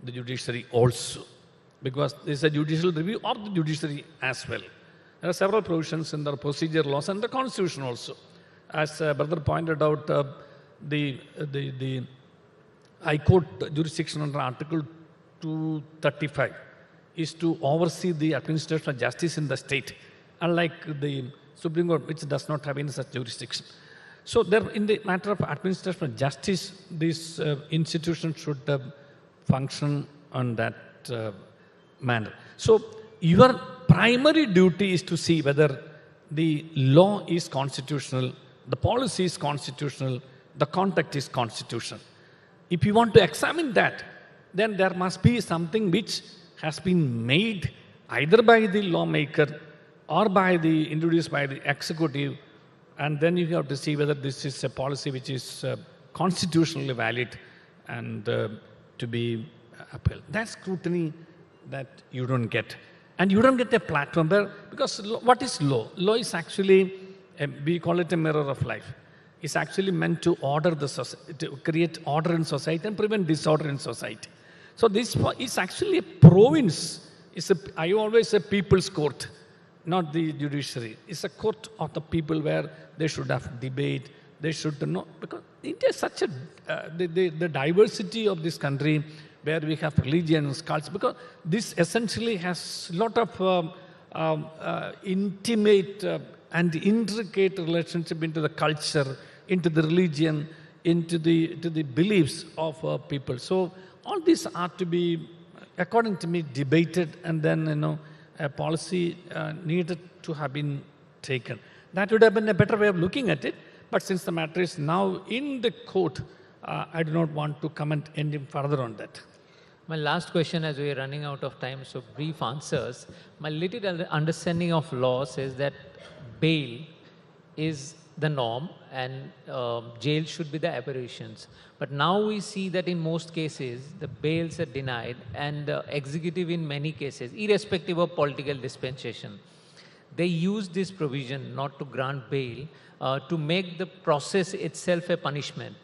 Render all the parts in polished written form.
the judiciary also, because there is a judicial review of the judiciary as well. There are several provisions in the procedure laws and the constitution also. As brother pointed out, the High Court jurisdiction under Article 235 is to oversee the administration of justice in the state, unlike the Supreme Court, which does not have any such jurisdiction. So there, in the matter of administration of justice, this institution should function on that manner. So your primary duty is to see whether the law is constitutional, the policy is constitutional, the conduct is constitutional. If you want to examine that, then there must be something which has been made either by the lawmaker or introduced by the executive, and then you have to see whether this is a policy which is constitutionally valid and to be upheld. That's scrutiny that you don't get. And you don't get a platform there, because what is law? Law is actually, we call it a mirror of life. It's actually meant to order the society, to create order in society and prevent disorder in society. So this is actually a province. I always say people's court, not the judiciary. It's a court of the people where they should have debate. They should know, because India is such a, the diversity of this country, where we have religions, cults, because this essentially has a lot of intimate and intricate relationship into the culture, into the religion, into the beliefs of people. So all these are to be, according to me, debated, and then a policy needed to have been taken. That would have been a better way of looking at it. But since the matter is now in the court, I do not want to comment any further on that. My last question, as we are running out of time, so brief answers. My little understanding of law says that bail is the norm and jail should be the aberrations. But now we see that in most cases, the bails are denied, and the executive in many cases, irrespective of political dispensation, they use this provision not to grant bail to make the process itself a punishment.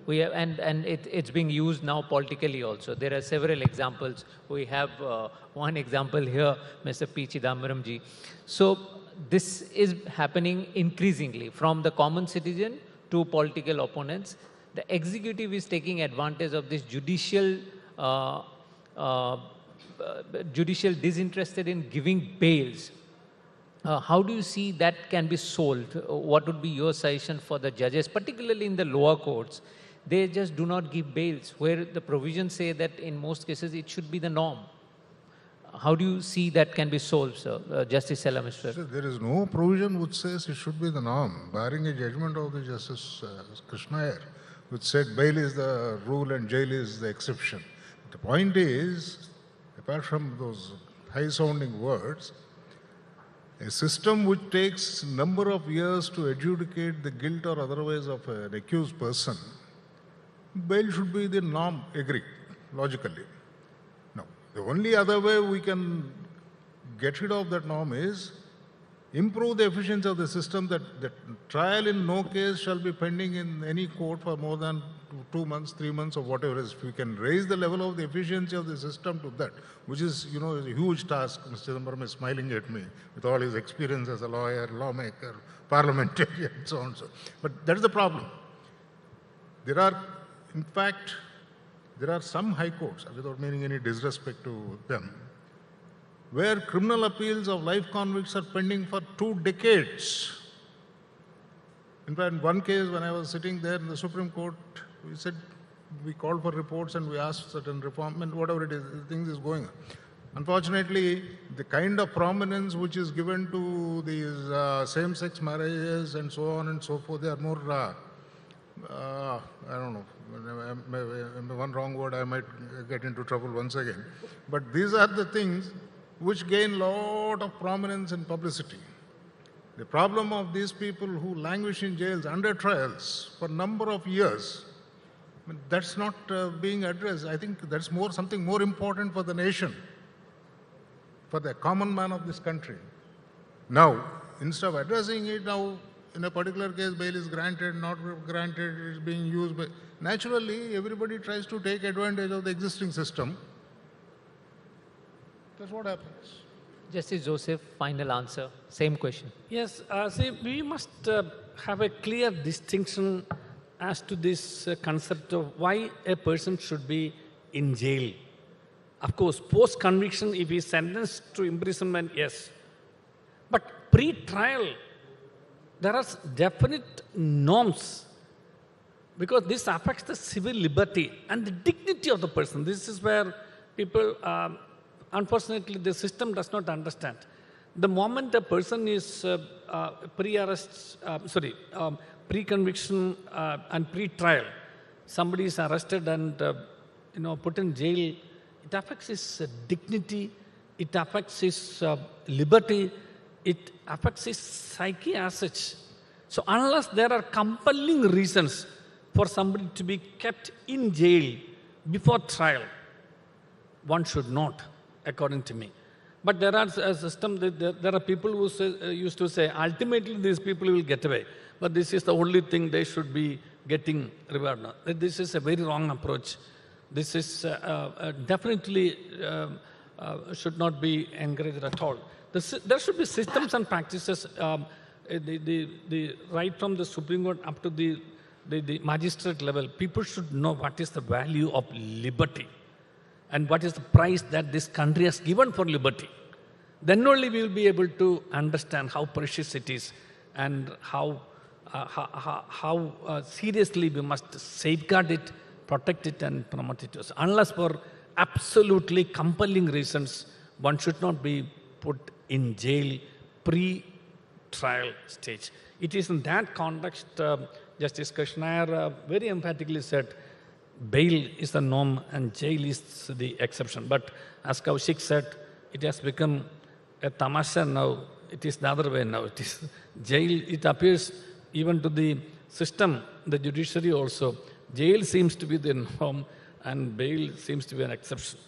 We have, and it's being used now politically also. There are several examples. We have one example here, Mr. P. Chidambaram ji. So this is happening increasingly from the common citizen to political opponents. The executive is taking advantage of this judicial disinterested in giving bails. How do you see that can be solved? What would be your suggestion for the judges, particularly in the lower courts? They just do not give bails, where the provisions say that in most cases it should be the norm. How do you see that can be solved, sir? Justice Selamister? There is no provision which says it should be the norm, barring a judgment of the Justice Krishna Iyer, which said bail is the rule and jail is the exception. The point is, apart from those high-sounding words, a system which takes number of years to adjudicate the guilt or otherwise of an accused person, bail should be the norm, agree, logically. Now, the only other way we can get rid of that norm is improve the efficiency of the system, that trial in no case shall be pending in any court for more than 2 months, 3 months, or whatever it is. If we can raise the level of the efficiency of the system to that, which is, is a huge task. Mr. Chidambaram is smiling at me with all his experience as a lawyer, lawmaker, parliamentarian, so on and so. But that is the problem. In fact, there are some high courts, without meaning any disrespect to them, where criminal appeals of life convicts are pending for 2 decades. In fact, in one case, when I was sitting there in the Supreme Court, we called for reports and we asked certain reform, and whatever it is, things is going on. Unfortunately, the kind of prominence which is given to these same-sex marriages and so on and so forth, they are more, I don't know, one wrong word, I might get into trouble once again. But these are the things which gain a lot of prominence and publicity. The problem of these people who languish in jails under trials for a number of years, that's not being addressed. I think that's something more important for the nation, for the common man of this country. Now, instead of addressing it now, in a particular case, bail is granted, not granted, it is being used. naturally everybody tries to take advantage of the existing system. That's what happens. Justice Joseph, final answer. Same question. Yes, see, we must have a clear distinction as to this concept of why a person should be in jail. Of course, post-conviction, if he is sentenced to imprisonment, yes. But pre-trial, there are definite norms because this affects the civil liberty and the dignity of the person. This is where people, unfortunately, the system does not understand. The moment a person is pre-conviction and pre-trial, somebody is arrested and put in jail, it affects his dignity, it affects his liberty, it affects his psyche as such. So unless there are compelling reasons for somebody to be kept in jail before trial, one should not, according to me. But there are a system, there are people who used to say, ultimately these people will get away. But this is the only thing they should be getting rewarded. This is a very wrong approach. This is definitely should not be encouraged at all. There should be systems and practices, right from the Supreme Court up to the magistrate level. People should know what is the value of liberty and what is the price that this country has given for liberty. Then only we will be able to understand how precious it is and how seriously we must safeguard it, protect it and promote it. Unless for absolutely compelling reasons, one should not be put in jail pre-trial stage. It is in that context, Justice Krishnaiyer very emphatically said, bail is the norm and jail is the exception. But as Kaushik said, it has become a tamasha now. It is the other way now. It is jail. It appears even to the system, the judiciary also. Jail seems to be the norm and bail seems to be an exception.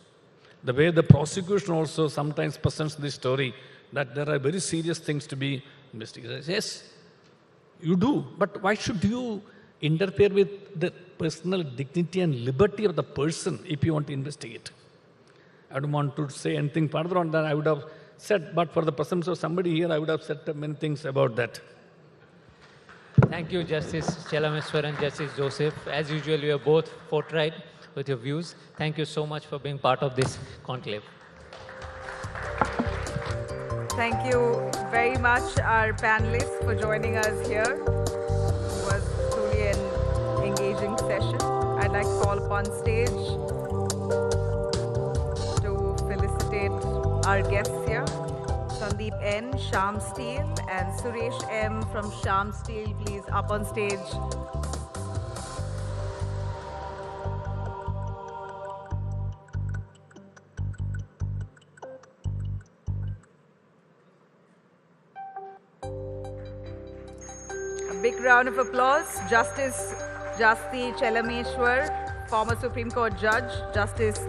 The way the prosecution also sometimes presents this story that there are very serious things to be investigated. Yes, you do. But why should you interfere with the personal dignity and liberty of the person if you want to investigate? I don't want to say anything further on that. I would have said, but for the presence of somebody here, I would have said many things about that. Thank you, Justice Chelameswar and Justice Joseph. As usual, you are both forthright with your views. Thank you so much for being part of this conclave. Thank you very much, our panelists, for joining us here. It was truly an engaging session. I'd like to call upon stage to felicitate our guests here. Sandeep N, Shyam Steel, and Suresh M from Shyam Steel, please up on stage. A big round of applause. Justice Jasti Chelameswar, former Supreme Court Judge. Justice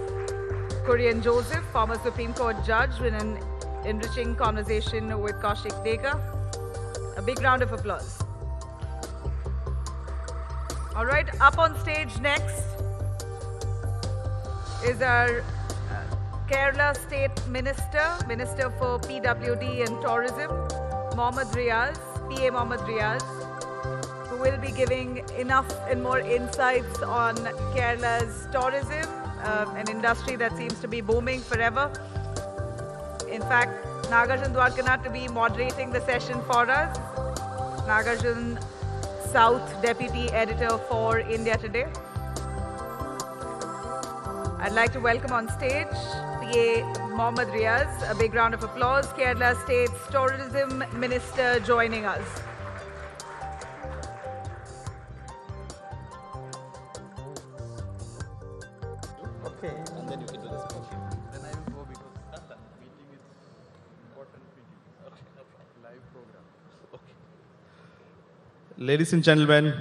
Kurian Joseph, former Supreme Court Judge, with an enriching conversation with Kaushik Deka. A big round of applause. All right, up on stage next is our Kerala State Minister for PWD and Tourism, Mohammad Riaz, PA Mohammad Riaz, who will be giving enough and more insights on Kerala's tourism, an industry that seems to be booming forever. In fact, Nagarjun Dwarkanath to be moderating the session for us. Nagarjun, South Deputy Editor for India Today. I'd like to welcome on stage PA Mohammad Riaz. A big round of applause. Kerala State's Tourism Minister joining us. Okay, and then you can do the speech. Then I will go because the meeting is important meeting. Okay, no problem. Live program. Okay. Ladies and gentlemen,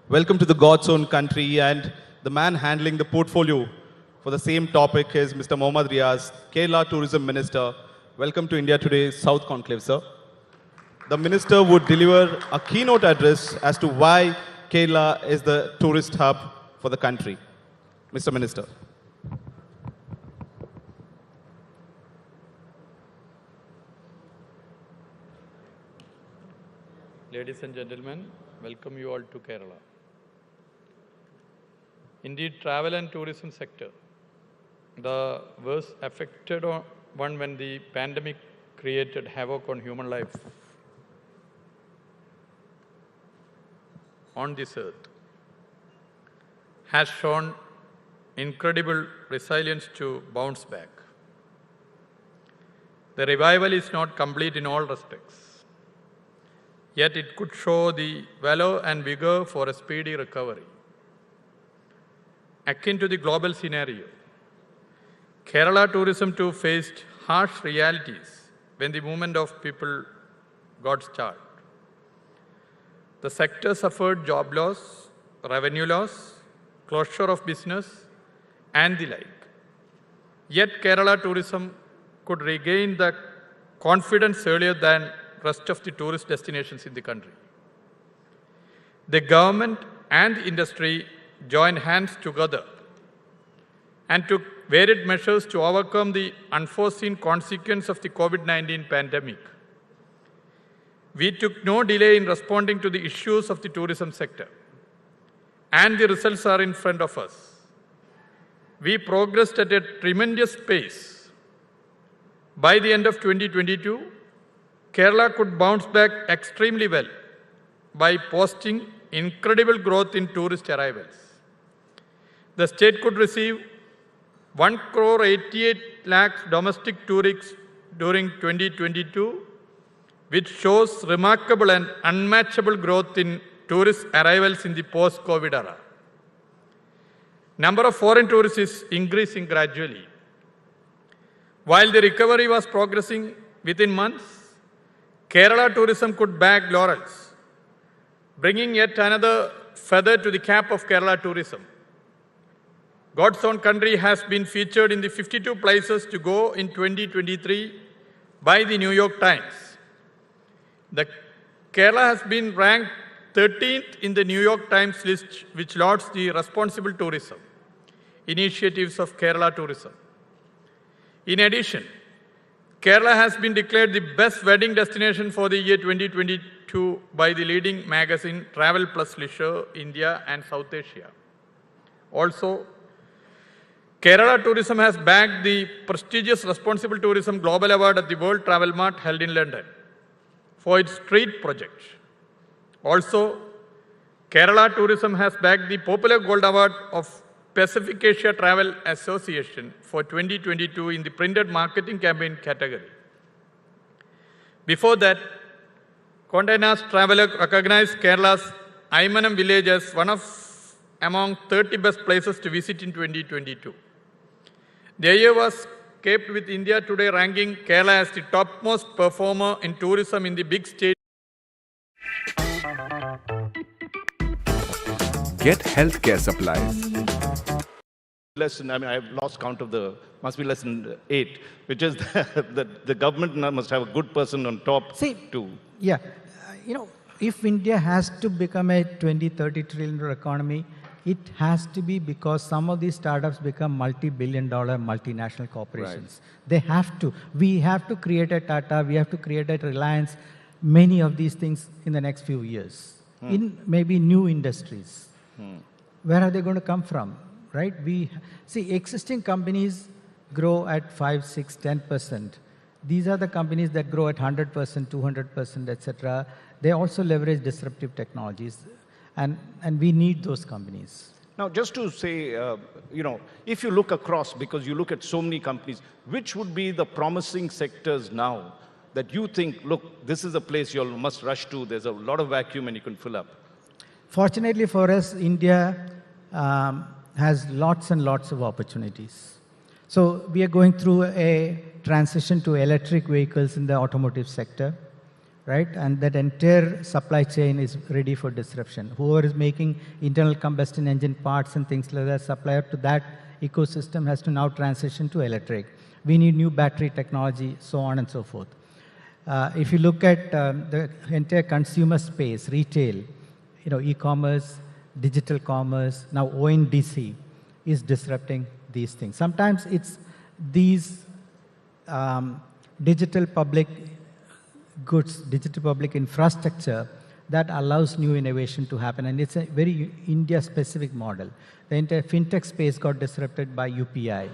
welcome to the God's own country, and the man handling the portfolio for the same topic is Mr. Mohammad Riaz, Kerala Tourism Minister. Welcome to India Today South Conclave, sir. The minister would deliver a keynote address as to why Kerala is the tourist hub for the country. Mr. Minister. Ladies and gentlemen, welcome you all to Kerala. Indeed, travel and tourism sector, the worst affected one when the pandemic created havoc on human life on this earth, has shown incredible resilience to bounce back. The revival is not complete in all respects, yet it could show the valor and vigor for a speedy recovery. Akin to the global scenario, Kerala tourism too faced harsh realities when the movement of people got started. The sector suffered job loss, revenue loss, closure of business, and the like. Yet Kerala tourism could regain the confidence earlier than rest of the tourist destinations in the country. The government and the industry joined hands together and took varied measures to overcome the unforeseen consequence of the COVID-19 pandemic. We took no delay in responding to the issues of the tourism sector, and the results are in front of us. We progressed at a tremendous pace. By the end of 2022, Kerala could bounce back extremely well by posting incredible growth in tourist arrivals. The state could receive 1,88 lakhs domestic tourists during 2022, which shows remarkable and unmatchable growth in tourist arrivals in the post-COVID era. Number of foreign tourists is increasing gradually. While the recovery was progressing within months, Kerala tourism could bag laurels, bringing yet another feather to the cap of Kerala tourism. God's own country has been featured in the 52 places to go in 2023 by the New York Times. The Kerala has been ranked 13th in the New York Times list, which lauds the responsible tourism initiatives of Kerala tourism. In addition, Kerala has been declared the best wedding destination for the year 2022 by the leading magazine Travel Plus Leisure, India and South Asia. Also, Kerala tourism has bagged the prestigious Responsible Tourism Global Award at the World Travel Mart held in London for its street project. Also, Kerala tourism has bagged the Popular Gold Award of Pacific Asia Travel Association for 2022 in the printed marketing campaign category. Before that, Condé Nast Traveler recognized Kerala's Aimanam village as one of among 30 best places to visit in 2022. The year was capped with India Today ranking Kerala as the topmost performer in tourism in the big state. Get healthcare supplies. I've lost count of must be less than 8, which is the government must have a good person on top. See, if India has to become a 20-30 trillion economy, it has to be because some of these startups become multi-billion-dollar multinational corporations. Right. They have to. We have to create a Tata, we have to create a Reliance, many of these things in the next few years, in maybe new industries. Where are they going to come from, right? We see existing companies grow at 5, 6, 10%. These are the companies that grow at 100%, 200%, etc. They also leverage disruptive technologies. And we need those companies. Now, just to say, if you look across, because you look at so many companies, which would be the promising sectors now that you think, look, this is a place you all must rush to, there's a lot of vacuum and you can fill up? Fortunately for us, India has lots and lots of opportunities. So we are going through a transition to electric vehicles in the automotive sector. Right? And that entire supply chain is ready for disruption. Whoever is making internal combustion engine parts and things like that, supplier to that ecosystem has to now transition to electric. We need new battery technology, so on and so forth. If you look at the entire consumer space, retail, e-commerce, digital commerce, now ONDC is disrupting these things. Sometimes it's these digital public goods, digital public infrastructure that allows new innovation to happen. And it's a very India-specific model. The entire fintech space got disrupted by UPI.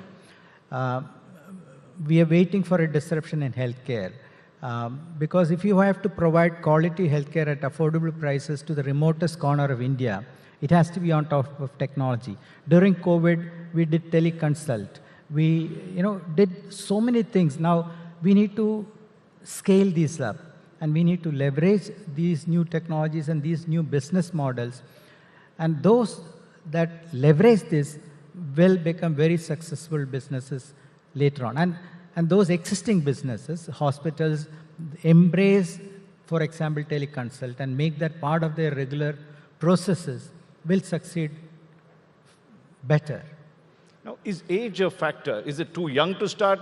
We are waiting for a disruption in healthcare. Because if you have to provide quality healthcare at affordable prices to the remotest corner of India, it has to be on top of technology. During COVID, we did teleconsult. We did so many things. Now, we need to scale these up. And we need to leverage these new technologies and these new business models. And those that leverage this will become very successful businesses later on. And those existing businesses, hospitals, embrace, for example, teleconsult and make that part of their regular processes will succeed better. Now, is age a factor? Is it too young to start?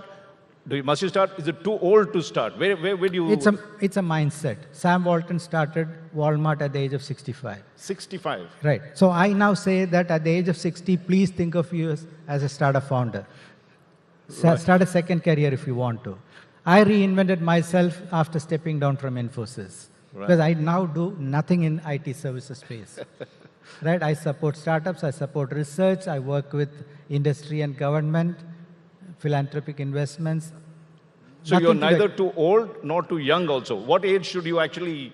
Must you start? Is it too old to start? Where do you... It's a mindset. Sam Walton started Walmart at the age of 65. 65? Right. So I now say that at the age of 60, please think of you as a startup founder. Right. Start a second career if you want to. I reinvented myself after stepping down from Infosys. Right. Because I now do nothing in IT services space. Right? I support startups, I support research, I work with industry and government, philanthropic investments. So you're neither too old nor too young also. What age should you actually,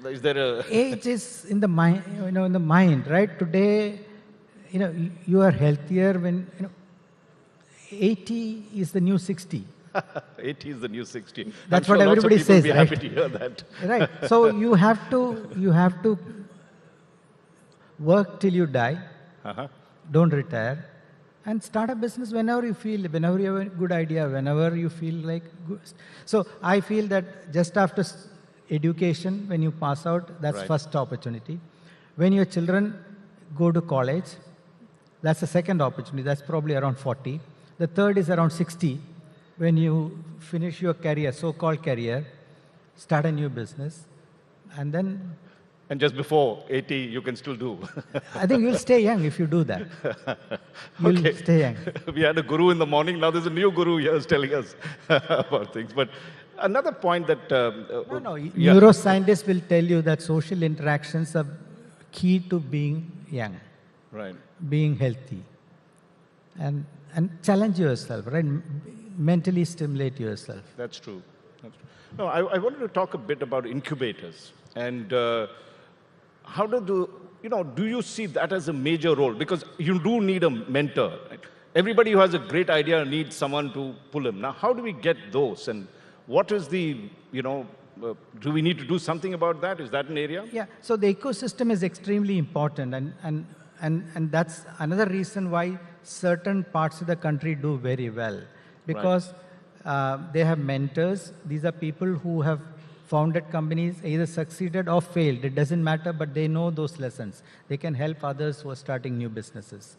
is there a... Age is in the mind, in the mind, right? Today, you are healthier when, 80 is the new 60. 80 is the new 60. That's what everybody says, right? Happy to hear that. Right. So you have to work till you die. Don't retire. And start a business whenever you feel, whenever you have a good idea, whenever you feel like good. So I feel that just after education, when you pass out, that's right. First opportunity. When your children go to college, that's the second opportunity. That's probably around 40. The third is around 60. When you finish your career, so-called career, start a new business, and then... And just before 80, you can still do. I think you'll stay young if you do that. You'll stay young. We had a guru in the morning. Now there's a new guru here who's telling us about things. But another point that... Neuroscientists will tell you that social interactions are key to being young. Right. Being healthy. And challenge yourself, right? Mentally stimulate yourself. That's true. That's true. No, I wanted to talk a bit about incubators. And how do you see that as a major role? Because you do need a mentor. Right? Everybody who has a great idea needs someone to pull him. Now, how do we get those? And what is the, do we need to do something about that? Is that an area? Yeah, so the ecosystem is extremely important. And that's another reason why certain parts of the country do very well. Because they have mentors. These are people who have founded companies, either succeeded or failed. It doesn't matter, but they know those lessons. They can help others who are starting new businesses.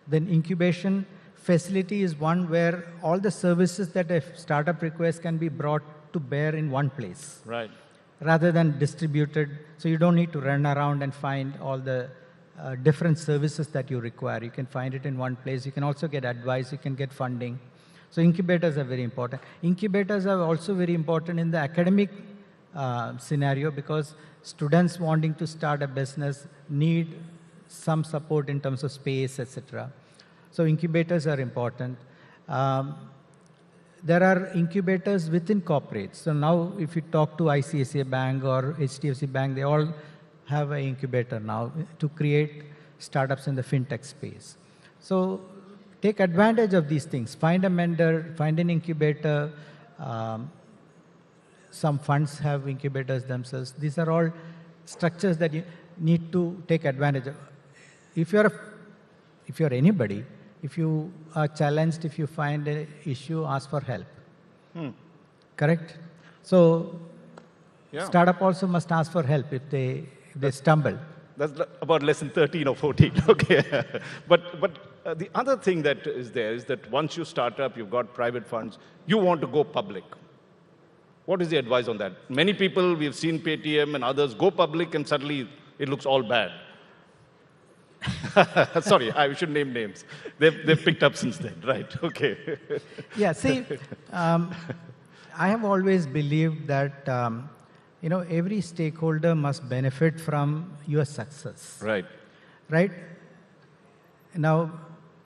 Then incubation facility is one where all the services that a startup requires can be brought to bear in one place. Right. Rather than distributed. So you don't need to run around and find all the different services that you require. You can find it in one place. You can also get advice. You can get funding. So incubators are very important. Incubators are also very important in the academic scenario because students wanting to start a business need some support in terms of space, etc. So incubators are important. There are incubators within corporates. So now if you talk to ICICI Bank or HDFC Bank, they all have an incubator now to create startups in the fintech space. So take advantage of these things. Find a mentor, find an incubator. Some funds have incubators themselves. These are all structures that you need to take advantage of. If you're anybody, if you are challenged, if you find an issue, ask for help. Correct? So startup also must ask for help if they stumble. That's about lesson 13 or 14. Okay. But the other thing that is there is that once you start up, you've got private funds, you want to go public. What is the advice on that? Many people, we've seen Paytm and others go public and suddenly it looks all bad. Sorry, I should name names. They've picked up since then, right? Okay. Yeah, see, I have always believed that, every stakeholder must benefit from your success. Right. Right? Now,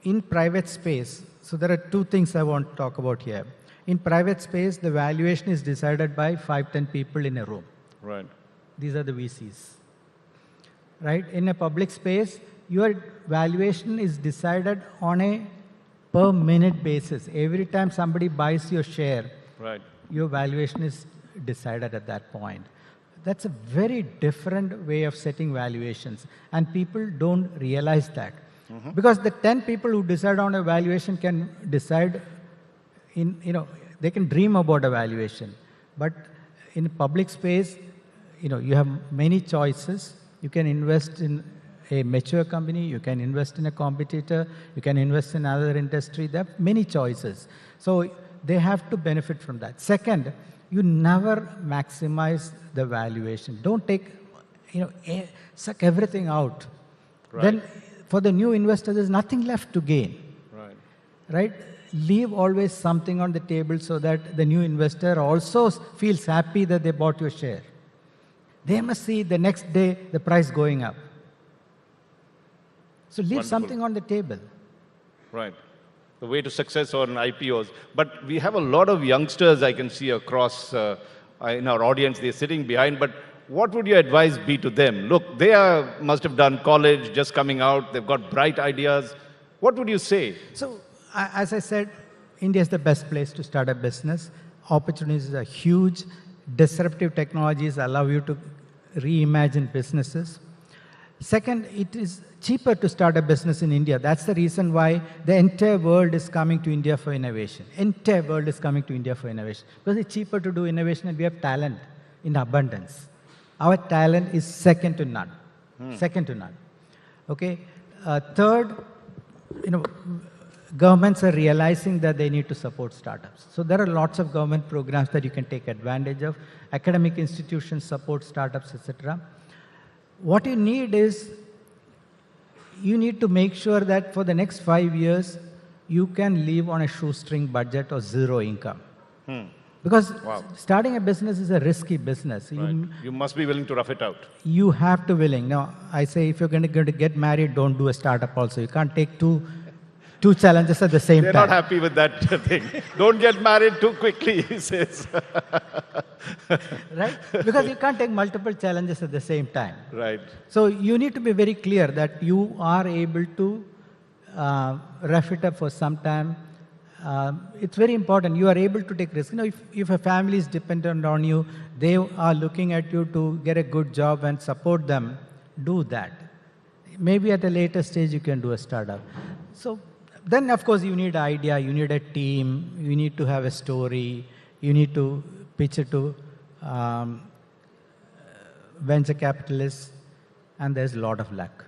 in private space, so there are two things I want to talk about here. In private space, the valuation is decided by 5-10 people in a room. Right. These are the VCs. Right? In a public space, your valuation is decided on a per minute basis. Every time somebody buys your share, Right. your valuation is decided at that point. That's a very different way of setting valuations, and people don't realize that. Because the 10 people who decide on a valuation can decide they can dream about a valuation. But in public space, you have many choices. You can invest in a mature company, you can invest in a competitor, you can invest in another industry. There are many choices. So they have to benefit from that. Second, you never maximize the valuation. Don't take, suck everything out. Right. Then for the new investor, there's nothing left to gain. Right. Right? Leave always something on the table so that the new investor also feels happy that they bought your share. They must see the next day the price going up. So leave Wonderful. something on the table. Right. The way to success on IPOs. But we have a lot of youngsters I can see across in our audience. They're sitting behind. But what would your advice be to them? Look, they must have done college, just coming out. They've got bright ideas. What would you say? So, as I said, India is the best place to start a business. Opportunities are huge. Disruptive technologies allow you to reimagine businesses. Second, it is cheaper to start a business in India. That's the reason why the entire world is coming to India for innovation. Entire world is coming to India for innovation. Because it's cheaper to do innovation and we have talent in abundance. Our talent is second to none. Second to none. Okay. Third, governments are realizing that they need to support startups. So there are lots of government programs that you can take advantage of. Academic institutions support startups, etc. What you need is, you need to make sure that for the next 5 years, you can live on a shoestring budget or zero income. Because starting a business is a risky business. Right. You must be willing to rough it out. You have to willing. Now, I say if you're going to get married, don't do a startup also. You can't take two challenges at the same They're time. not happy with that thing. Don't get married too quickly, he says. Right? Because you can't take multiple challenges at the same time. Right. So you need to be very clear that you are able to rough it up for some time. It's very important. You are able to take risks. If a family is dependent on you, they are looking at you to get a good job and support them, do that. Maybe at a later stage you can do a startup. So then, of course, you need an idea, you need a team, you need to have a story, you need to pitch it to venture capitalists, and there's a lot of luck.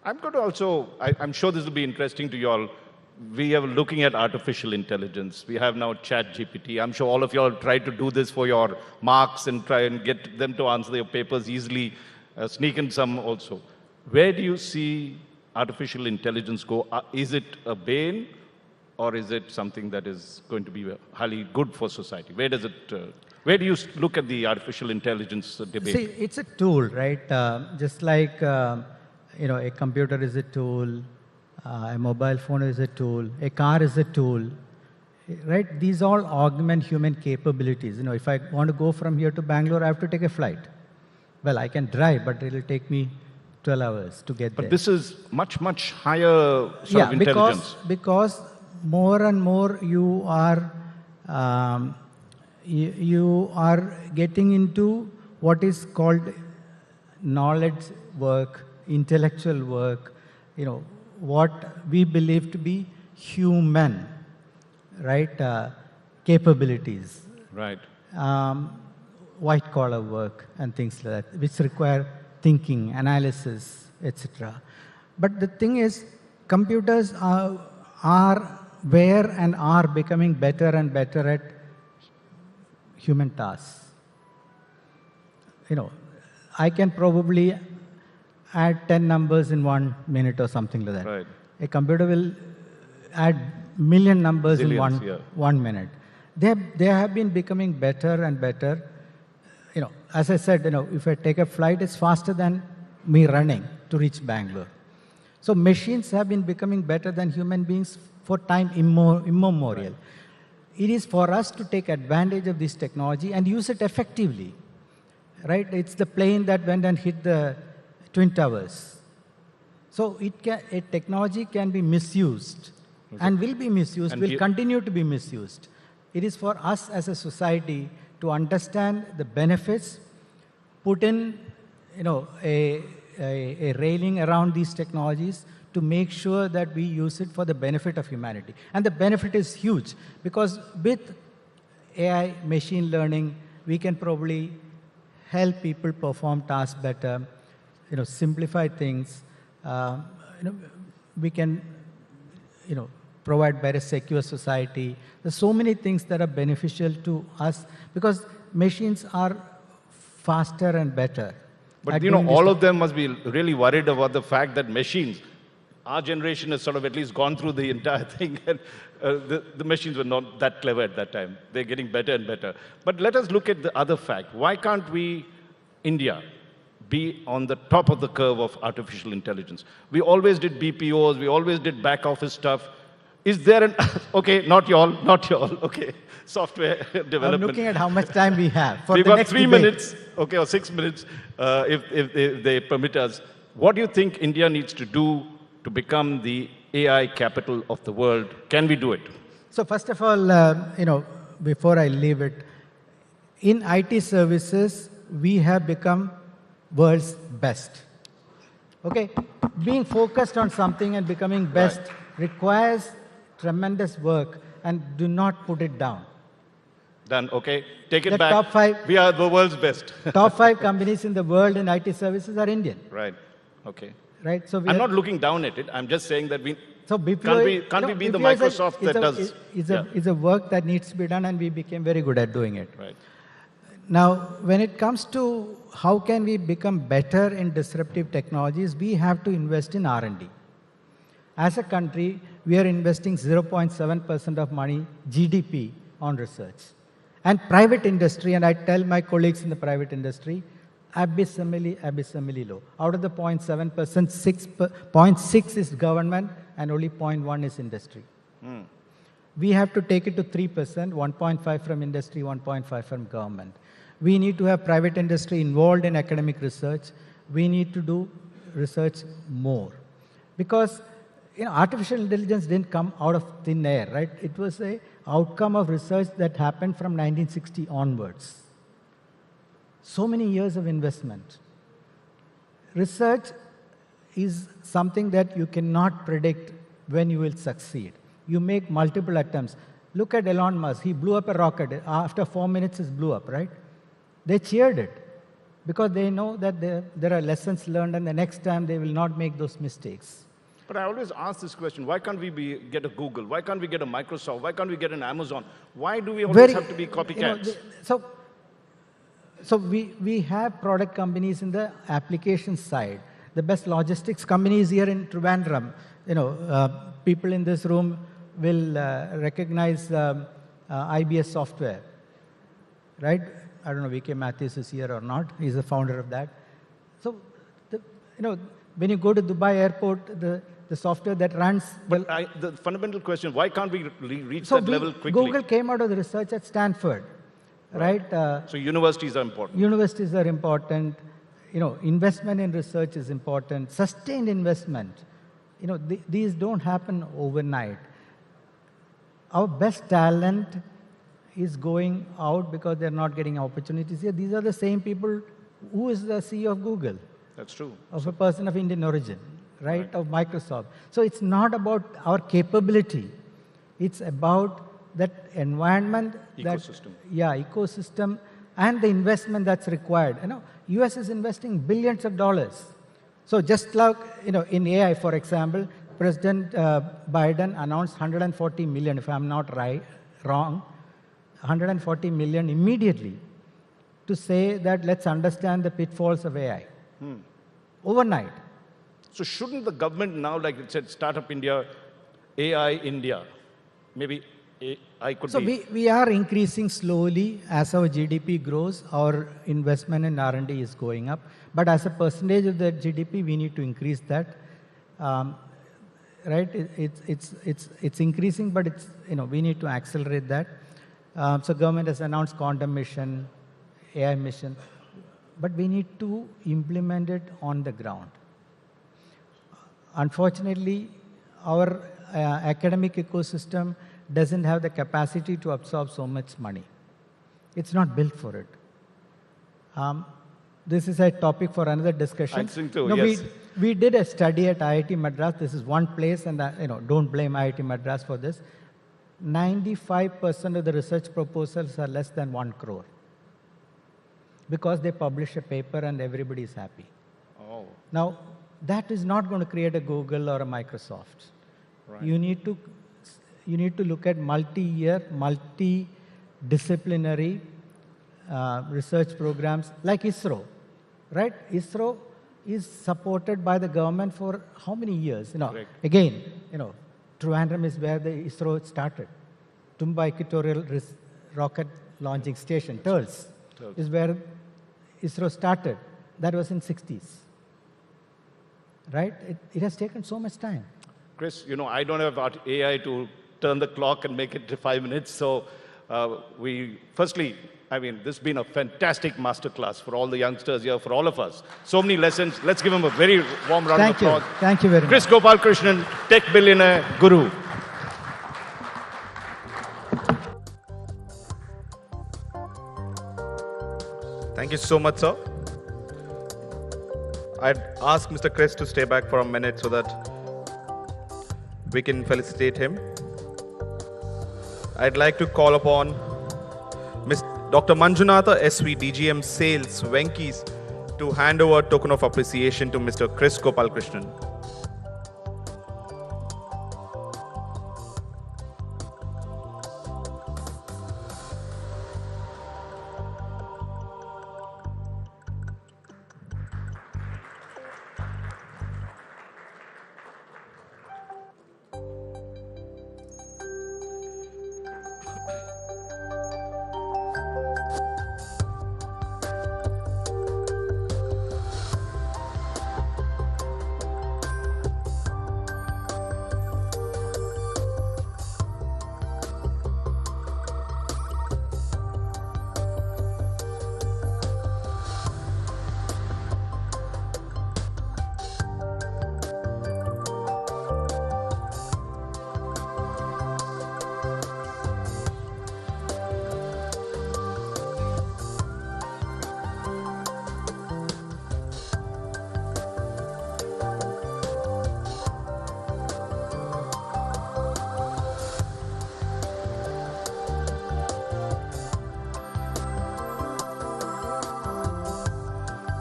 I'm going to also, I'm sure this will be interesting to you all. We are looking at artificial intelligence. We have now ChatGPT. I'm sure all of you all tried to do this for your marks and try and get them to answer your papers easily, sneak in some also. Where do you see artificial intelligence go? Is it a bane, or is it something that is going to be highly good for society? Where does it? Where do you look at the artificial intelligence debate? See, it's a tool, right? Just like a computer is a tool, a mobile phone is a tool, a car is a tool, right? These all augment human capabilities. If I want to go from here to Bangalore, I have to take a flight. Well, I can drive, but it will take me 12 hours to get there. But this is much, much higher sort of intelligence. Because more and more you are getting into what is called knowledge work, intellectual work, what we believe to be human, right, capabilities. Right. White collar work and things like that, which require thinking, analysis, etc. But the thing is, computers were and are becoming better and better at human tasks. I can probably add 10 numbers in 1 minute or something like that. Right. A computer will add million numbers in Zillions, 1 minute. They have been becoming better and better. You know, as I said, you know, if I take a flight, it's faster than me running to reach Bangalore. So machines have been becoming better than human beings for time immemorial. Right. It is for us to take advantage of this technology and use it effectively. Right? It's the plane that went and hit the Twin Towers. So technology can be misused and will be misused, and will continue to be misused. It is for us as a society to understand the benefits, put in, you know, a railing around these technologies to make sure that we use it for the benefit of humanity. And the benefit is huge, because with AI, machine learning, we can probably help people perform tasks better, you know, simplify things. We can, you know, provide better secure society. There's so many things that are beneficial to us because machines are faster and better. But you know, all of them must be really worried about the fact that machines, our generation has sort of at least gone through the entire thing, and the machines were not that clever at that time. They're getting better and better. But let us look at the other fact. Why can't we, India, be on the top of the curve of artificial intelligence? We always did BPOs, we always did back office stuff. Is there an, okay, not y'all, okay, software development. I'm looking at how much time we have for We've the got next 3 debate. minutes, okay, or 6 minutes, if they permit us. What do you think India needs to do to become the AI capital of the world? Can we do it? So first of all, you know, before I leave it, in IT services, we have become world's best. Okay? Being focused on something and becoming best requires tremendous work, and do not put it down. Done, okay. Take it The back. top 5, we are the world's best. top 5 companies in the world in IT services are Indian. Right, okay. Right? So I'm not looking down at it. I'm just saying that we so BPO, can't we be the BPO Microsoft that does. Is a work that needs to be done, and we became very good at doing it. Right. Now, when it comes to how can we become better in disruptive technologies, we have to invest in R&D. As a country, we are investing 0.7% of money, GDP, on research. And private industry, and I tell my colleagues in the private industry, abysmally low. Out of the 0.7%, 0.6 is government, and only 0.1 is industry. We have to take it to 3%, 1.5 from industry, 1.5 from government. We need to have private industry involved in academic research. We need to do research more. Because, you know, artificial intelligence didn't come out of thin air, right? It was an outcome of research that happened from 1960 onwards. So many years of investment. Research is something that you cannot predict when you will succeed. You make multiple attempts. Look at Elon Musk. He blew up a rocket. After 4 minutes, it blew up, right? They cheered it because they know that there are lessons learned, and the next time they will not make those mistakes. But I always ask this question, why can't we get a Google? Why can't we get a Microsoft? Why can't we get an Amazon? Why do we always have to be copycats? You know, so we have product companies in the application side. The best logistics companies here in Trivandrum. You know, people in this room will recognize IBS software, right? I don't know, V.K. Matthews is here or not. He's the founder of that. So, you know, when you go to Dubai airport, the software that runs... But the fundamental question, why can't we reach that level quickly? Google came out of the research at Stanford, right? So universities are important. Universities are important. You know, investment in research is important. Sustained investment. You know, these don't happen overnight. Our best talent is going out because they're not getting opportunities here. These are the same people. Who is the CEO of Google? That's true. Of a person of Indian origin, right? Of Microsoft. So it's not about our capability. It's about that environment. Ecosystem. Ecosystem, and the investment that's required. You know, US is investing billions of dollars. So just like, you know, in AI, for example, President Biden announced 140 million, if I'm not wrong, 140 million immediately to say that let's understand the pitfalls of AI. overnight. So shouldn't the government now, like it said, Startup India, AI India, maybe I could So be... we are increasing slowly as our GDP grows, our investment in R&D is going up. But as a percentage of the GDP, we need to increase that. Right? It's increasing, but it's, we need to accelerate that. So government has announced quantum mission, AI mission, but we need to implement it on the ground. Unfortunately, our academic ecosystem doesn't have the capacity to absorb so much money. It's not built for it. This is a topic for another discussion. I think so, yes. We did a study at IIT Madras. This is one place, and don't blame IIT Madras for this. 95% of the research proposals are less than 1 crore because they publish a paper and everybody is happy. Oh. Now, that is not going to create a Google or a Microsoft. Right. You need to look at multi-year, multidisciplinary research programs like ISRO, right? ISRO is supported by the government for how many years? Again, Trivandrum is where the ISRO started. Tumba Equatorial Rocket Launching Station, TERLS, is where ISRO started. That was in 60s. Right? It has taken so much time. Chris, I don't have AI to turn the clock and make it to 5 minutes. So firstly, this has been a fantastic masterclass for all the youngsters here, for all of us. So many lessons. Let's give him a very warm round of applause. Thank you very much. Chris Gopalakrishnan, tech billionaire, guru. Thank you so much, sir. I'd ask Mr. Chris to stay back for a minute so that we can felicitate him. I'd like to call upon Dr. Manjunatha SV, DGM Sales, Venkis, to hand over a token of appreciation to Mr. Chris Gopalakrishnan.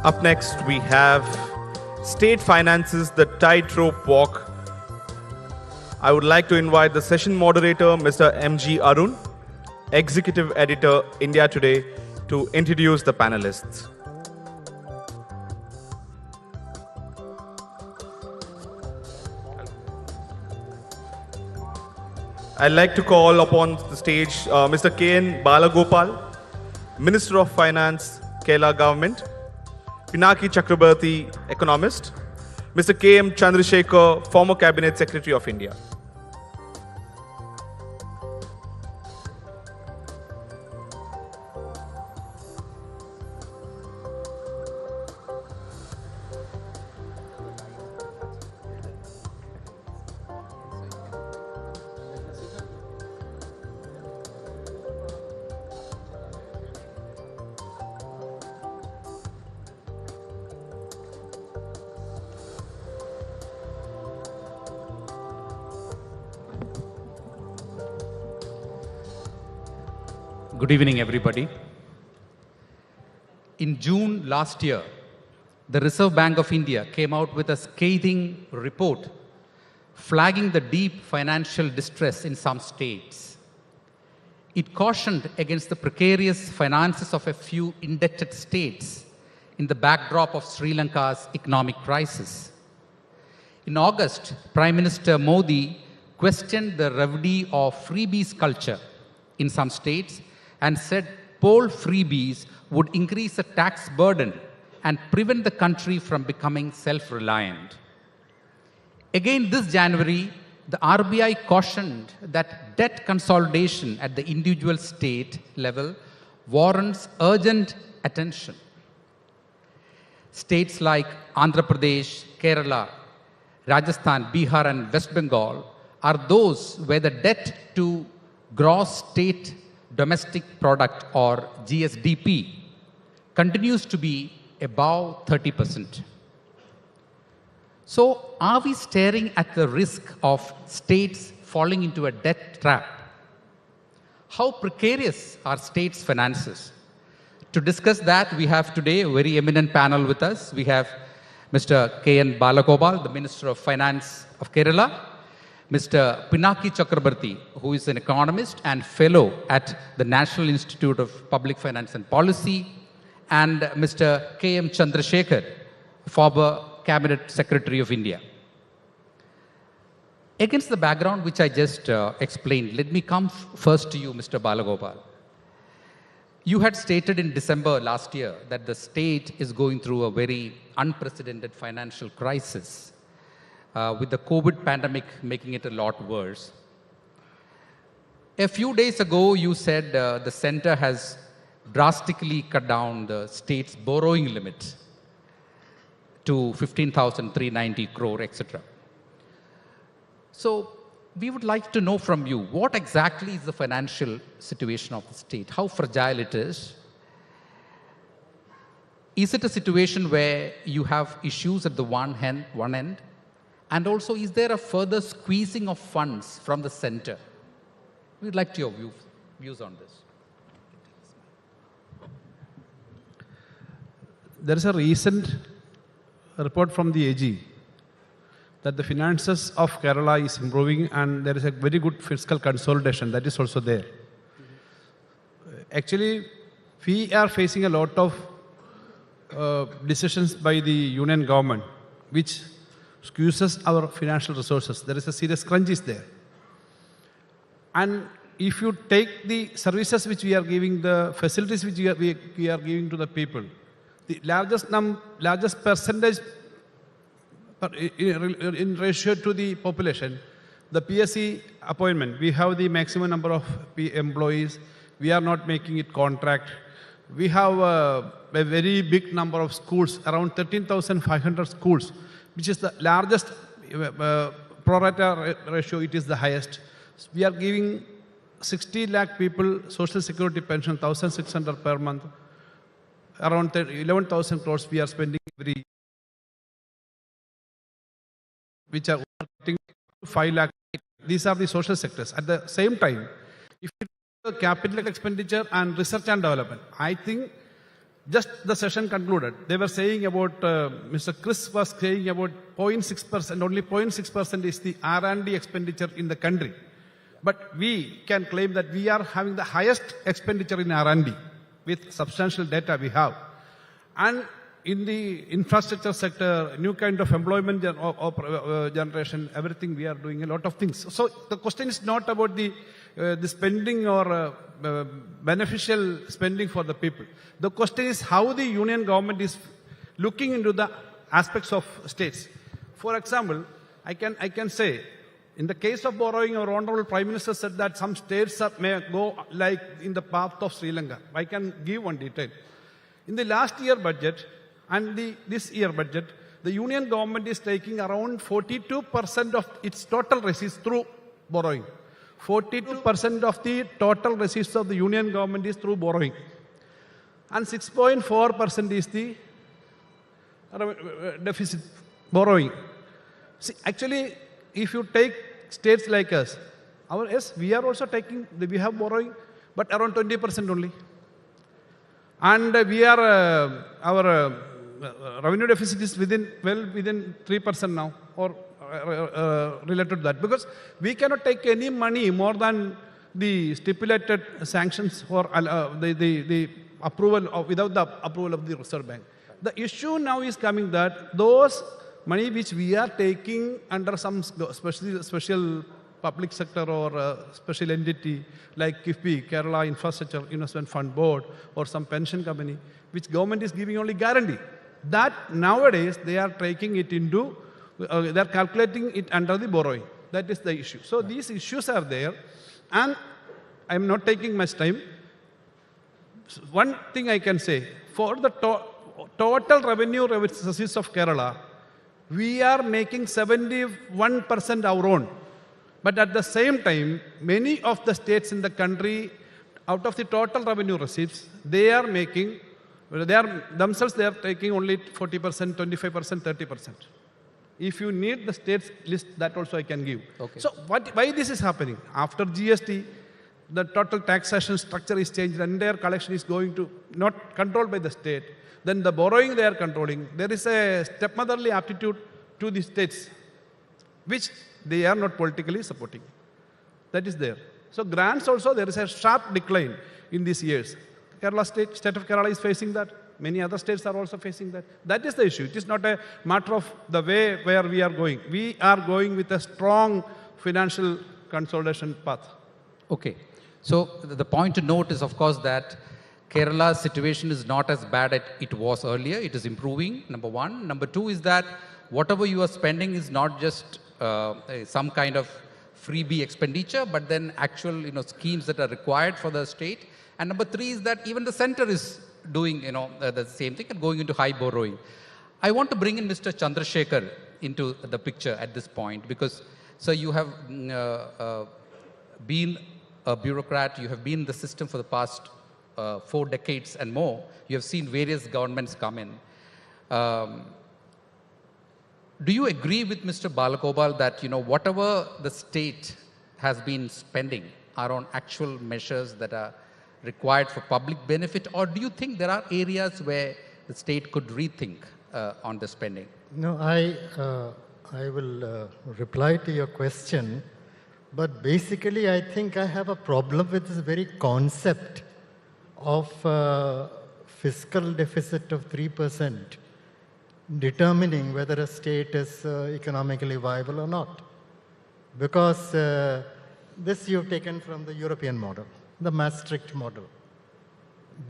Up next, we have State Finances, the Tightrope Walk. I would like to invite the session moderator, Mr. M.G. Arun, Executive Editor, India Today, to introduce the panelists. I'd like to call upon the stage Mr. K.N. Balagopal, Minister of Finance, Kerala Government, Pinaki Chakrabarti, Economist, Mr. K.M. Chandrasekhar, former Cabinet Secretary of India. Good evening, everybody. In June last year, the Reserve Bank of India came out with a scathing report flagging the deep financial distress in some states. It cautioned against the precarious finances of a few indebted states, in the backdrop of Sri Lanka's economic crisis. In August, Prime Minister Modi questioned the remedy of freebies culture in some states and said poll freebies would increase the tax burden and prevent the country from becoming self-reliant. Again this January, the RBI cautioned that debt consolidation at the individual state level warrants urgent attention. States like Andhra Pradesh, Kerala, Rajasthan, Bihar and West Bengal are those where the debt to gross state domestic product or GSDP continues to be above 30%. So are we staring at the risk of states falling into a debt trap? How precarious are states' finances? To discuss that, we have today a very eminent panel with us. We have Mr. K.N. Balagopal, the Minister of Finance of Kerala, Mr. Pinaki Chakrabarti, who is an economist and fellow at the National Institute of Public Finance and Policy, and Mr. K.M. Chandrasekhar, former Cabinet Secretary of India. Against the background which I just explained, let me come first to you, Mr. Balagopal. You had stated in December last year that the state is going through a very unprecedented financial crisis, with the COVID pandemic making it a lot worse. A few days ago, you said the center has drastically cut down the state's borrowing limit to 15,390 crore, etc. So we would like to know from you, what exactly is the financial situation of the state? How fragile it is? Is it a situation where you have issues at the one end? And also, is there a further squeezing of funds from the center? We'd like your views on this. There is a recent report from the AG that the finances of Kerala is improving and there is a very good fiscal consolidation that is also there. Actually, we are facing a lot of decisions by the union government which squeezes our financial resources. There is a serious crunch is there. And if you take the services which we are giving, the facilities which we are giving to the people, the largest percentage in ratio to the population, the PSC appointment, we have the maximum number of employees, we are not making it contract. We have a very big number of schools, around 13,500 schools, which is the largest pro rata ratio, it is the highest. We are giving 60 lakh people social security pension, 1,600 per month. Around 11,000 crores we are spending every, which are getting 5 lakh. These are the social sectors. At the same time, if you look at capital expenditure and research and development, I think just the session concluded. They were saying about, Mr. Chris was saying about 0.6%, only 0.6% is the R&D expenditure in the country. But we can claim that we are having the highest expenditure in R&D. With substantial data we have. And in the infrastructure sector, new kind of employment generation, everything we are doing a lot of things. So the question is not about the spending or beneficial spending for the people. The question is how the union government is looking into the aspects of states. For example, I can say, in the case of borrowing, our Honorable Prime Minister said that some states may go like in the path of Sri Lanka. I can give one detail. In the last year budget and this year budget, the union government is taking around 42% of its total receipts through borrowing. 42% of the total receipts of the union government is through borrowing. And 6.4% is the deficit borrowing. See, actually, if you take states like us, we are also taking, we have borrowing, but around 20% only. And we are, our revenue deficit is within 3% now, or related to that. Because we cannot take any money more than the stipulated sanctions or the approval of, without the approval of the Reserve Bank. The issue now is coming that those money which we are taking under some special public sector or special entity like KIFBI, Kerala Infrastructure Investment Fund Board, or some pension company, which government is giving only guarantee. That nowadays they are taking it into, they are calculating it under the borrowing. That is the issue. So these issues are there, and I am not taking much time. One thing I can say, for the total revenue receipts of Kerala, we are making 71% our own. But at the same time, many of the states in the country, out of the total revenue receipts, they are making, they are taking only 40%, 25%, 30%. If you need the states list, that also I can give. Okay. So why this is happening? After GST, the total taxation structure is changed, and their collection is going to not controlled by the state. Then the borrowing they are controlling. There is a stepmotherly aptitude to the states, which they are not politically supporting. That is there. So grants also, there is a sharp decline in these years. Kerala state of Kerala is facing that. Many other states are also facing that. That is the issue. It is not a matter of the way where we are going. We are going with a strong financial consolidation path. Okay. So the point to note is, of course, that Kerala's situation is not as bad as it was earlier. It is improving, number one. Number two is that whatever you are spending is not just some kind of freebie expenditure, but then actual schemes that are required for the state. And number three is that even the center is doing the same thing and going into high borrowing. I want to bring in Mr. Chandrasekhar into the picture at this point, because so you have been a bureaucrat, you have been in the system for the past 4 decades and more. You have seen various governments come in. Do you agree with Mr. Balagopal that whatever the state has been spending are on actual measures that are required for public benefit, or do you think there are areas where the state could rethink on the spending? No, I will reply to your question, but basically I think I have a problem with this very concept of fiscal deficit of 3% determining whether a state is economically viable or not. Because this you've taken from the European model, the Maastricht model.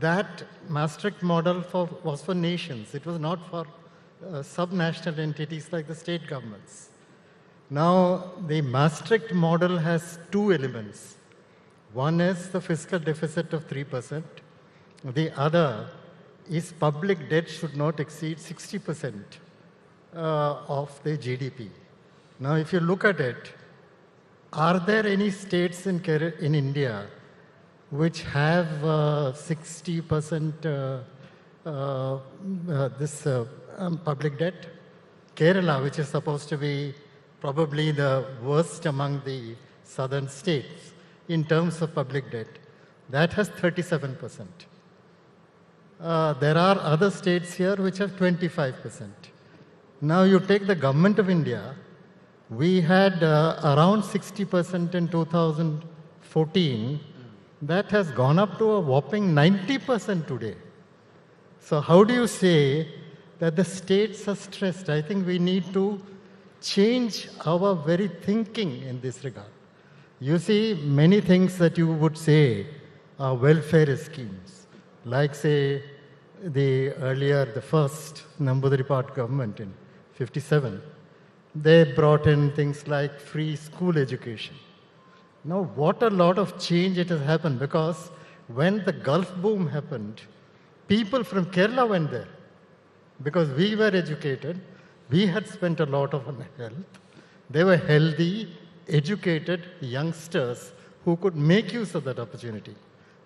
That Maastricht model was for nations. It was not for subnational entities like the state governments. Now, the Maastricht model has 2 elements. One is the fiscal deficit of 3%. The other is public debt should not exceed 60% of the GDP. Now, if you look at it, are there any states in India which have 60% public debt? Kerala, which is supposed to be probably the worst among the southern states in terms of public debt, that has 37%. There are other states here which have 25%. Now you take the government of India, we had around 60% in 2014. That has gone up to a whopping 90% today. So how do you say that the states are stressed? I think we need to change our very thinking in this regard. You see, many things that you would say are welfare schemes, like say the first Namboodiripad government in 57, they brought in things like free school education. Now, what a lot of change it has happened, because when the Gulf boom happened, people from Kerala went there because we were educated, we had spent a lot on health. They were healthy, educated youngsters who could make use of that opportunity.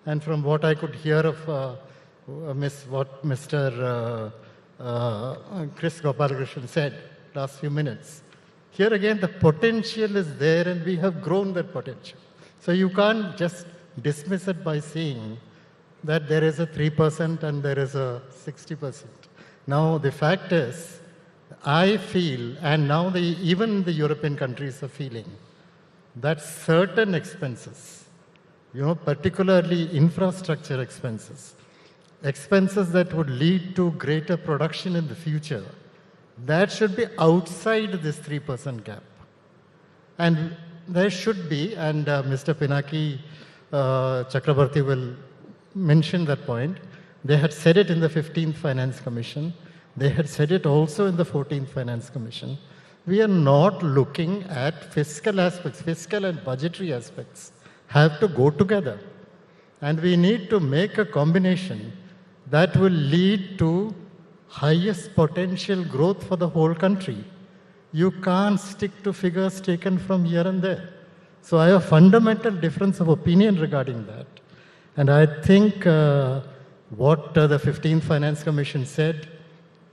And from what I could hear of what Mr. Chris Gopalakrishnan said last few minutes, here again the potential is there and we have grown that potential. So you can't just dismiss it by saying that there is a 3% and there is a 60%. Now the fact is, I feel, and now even the European countries are feeling, that certain expenses, particularly infrastructure expenses, expenses that would lead to greater production in the future, that should be outside this 3% gap. And there should be, and Mr. Pinaki Chakrabarti will mention that point, they had said it in the 15th Finance Commission, they had said it also in the 14th Finance Commission. We are not looking at fiscal aspects, fiscal and budgetary aspects have to go together. And we need to make a combination that will lead to highest potential growth for the whole country. You can't stick to figures taken from here and there. So I have a fundamental difference of opinion regarding that. And I think what the 15th Finance Commission said,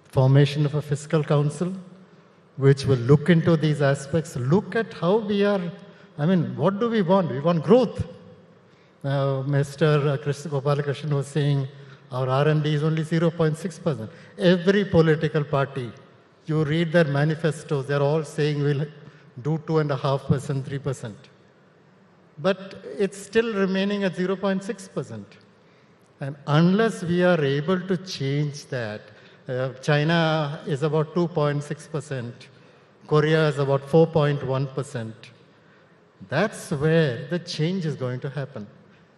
formation of a fiscal council, which will look into these aspects, look at how we are, I mean, what do we want? We want growth. Mr. Gopalakrishnan was saying our R&D is only 0.6%. Every political party, you read their manifestos, they're all saying we'll do 2.5%, 3%. But it's still remaining at 0.6%. And unless we are able to change that, China is about 2.6%, Korea is about 4.1%. That's where the change is going to happen.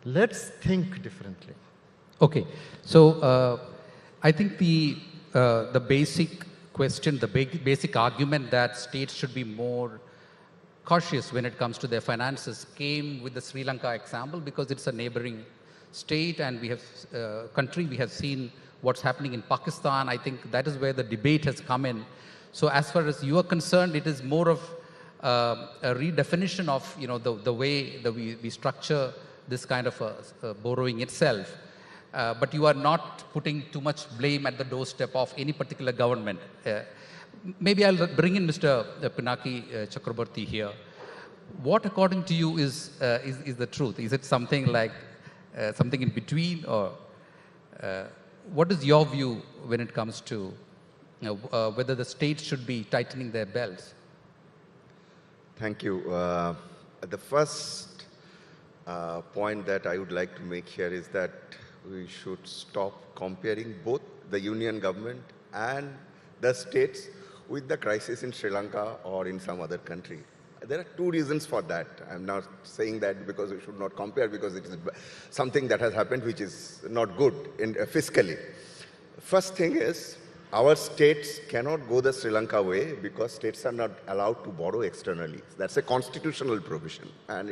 Let's think differently. Okay, so I think the basic question, the basic argument that states should be more cautious when it comes to their finances came with the Sri Lanka example, because it's a neighboring state and we have country. We have seen what's happening in Pakistan. I think that is where the debate has come in. So as far as you are concerned, it is more of a redefinition of the way that we structure this kind of borrowing itself. But you are not putting too much blame at the doorstep of any particular government. Maybe I'll bring in Mr. Pinaki Chakrabarti here. What, according to you, is the truth? Is it something like something in between, or what is your view when it comes to whether the states should be tightening their belts? Thank you. The first point that I would like to make here is that we should stop comparing both the union government and the states with the crisis in Sri Lanka or in some other country. There are two reasons for that. I'm not saying that because we should not compare, because it is something that has happened which is not good fiscally. First thing is, our states cannot go the Sri Lanka way because states are not allowed to borrow externally. That's a constitutional provision, and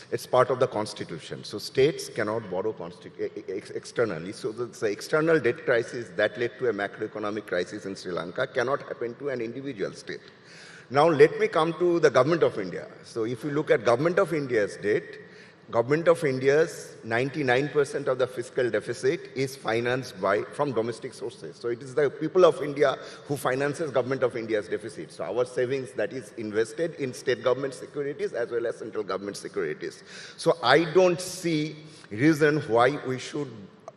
it's part of the constitution. So states cannot borrow externally. So the external debt crisis that led to a macroeconomic crisis in Sri Lanka cannot happen to an individual state. Now let me come to the government of India. So if you look at government of India's debt, government of India's 99% of the fiscal deficit is financed from domestic sources. So it is the people of India who finances government of India's deficit. So our savings that is invested in state government securities as well as central government securities. So I don't see reason why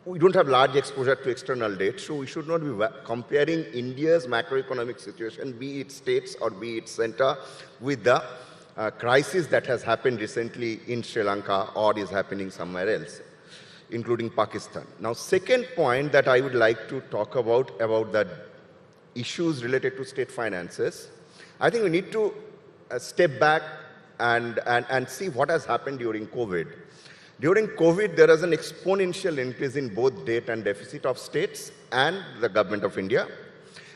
we don't have large exposure to external debt, so we should not be comparing India's macroeconomic situation, be it states or be it center, with the crisis that has happened recently in Sri Lanka or is happening somewhere else, including Pakistan. Now, second point that I would like to talk about the issues related to state finances, I think we need to step back and see what has happened during COVID. During COVID, there is an exponential increase in both debt and deficit of states and the government of India.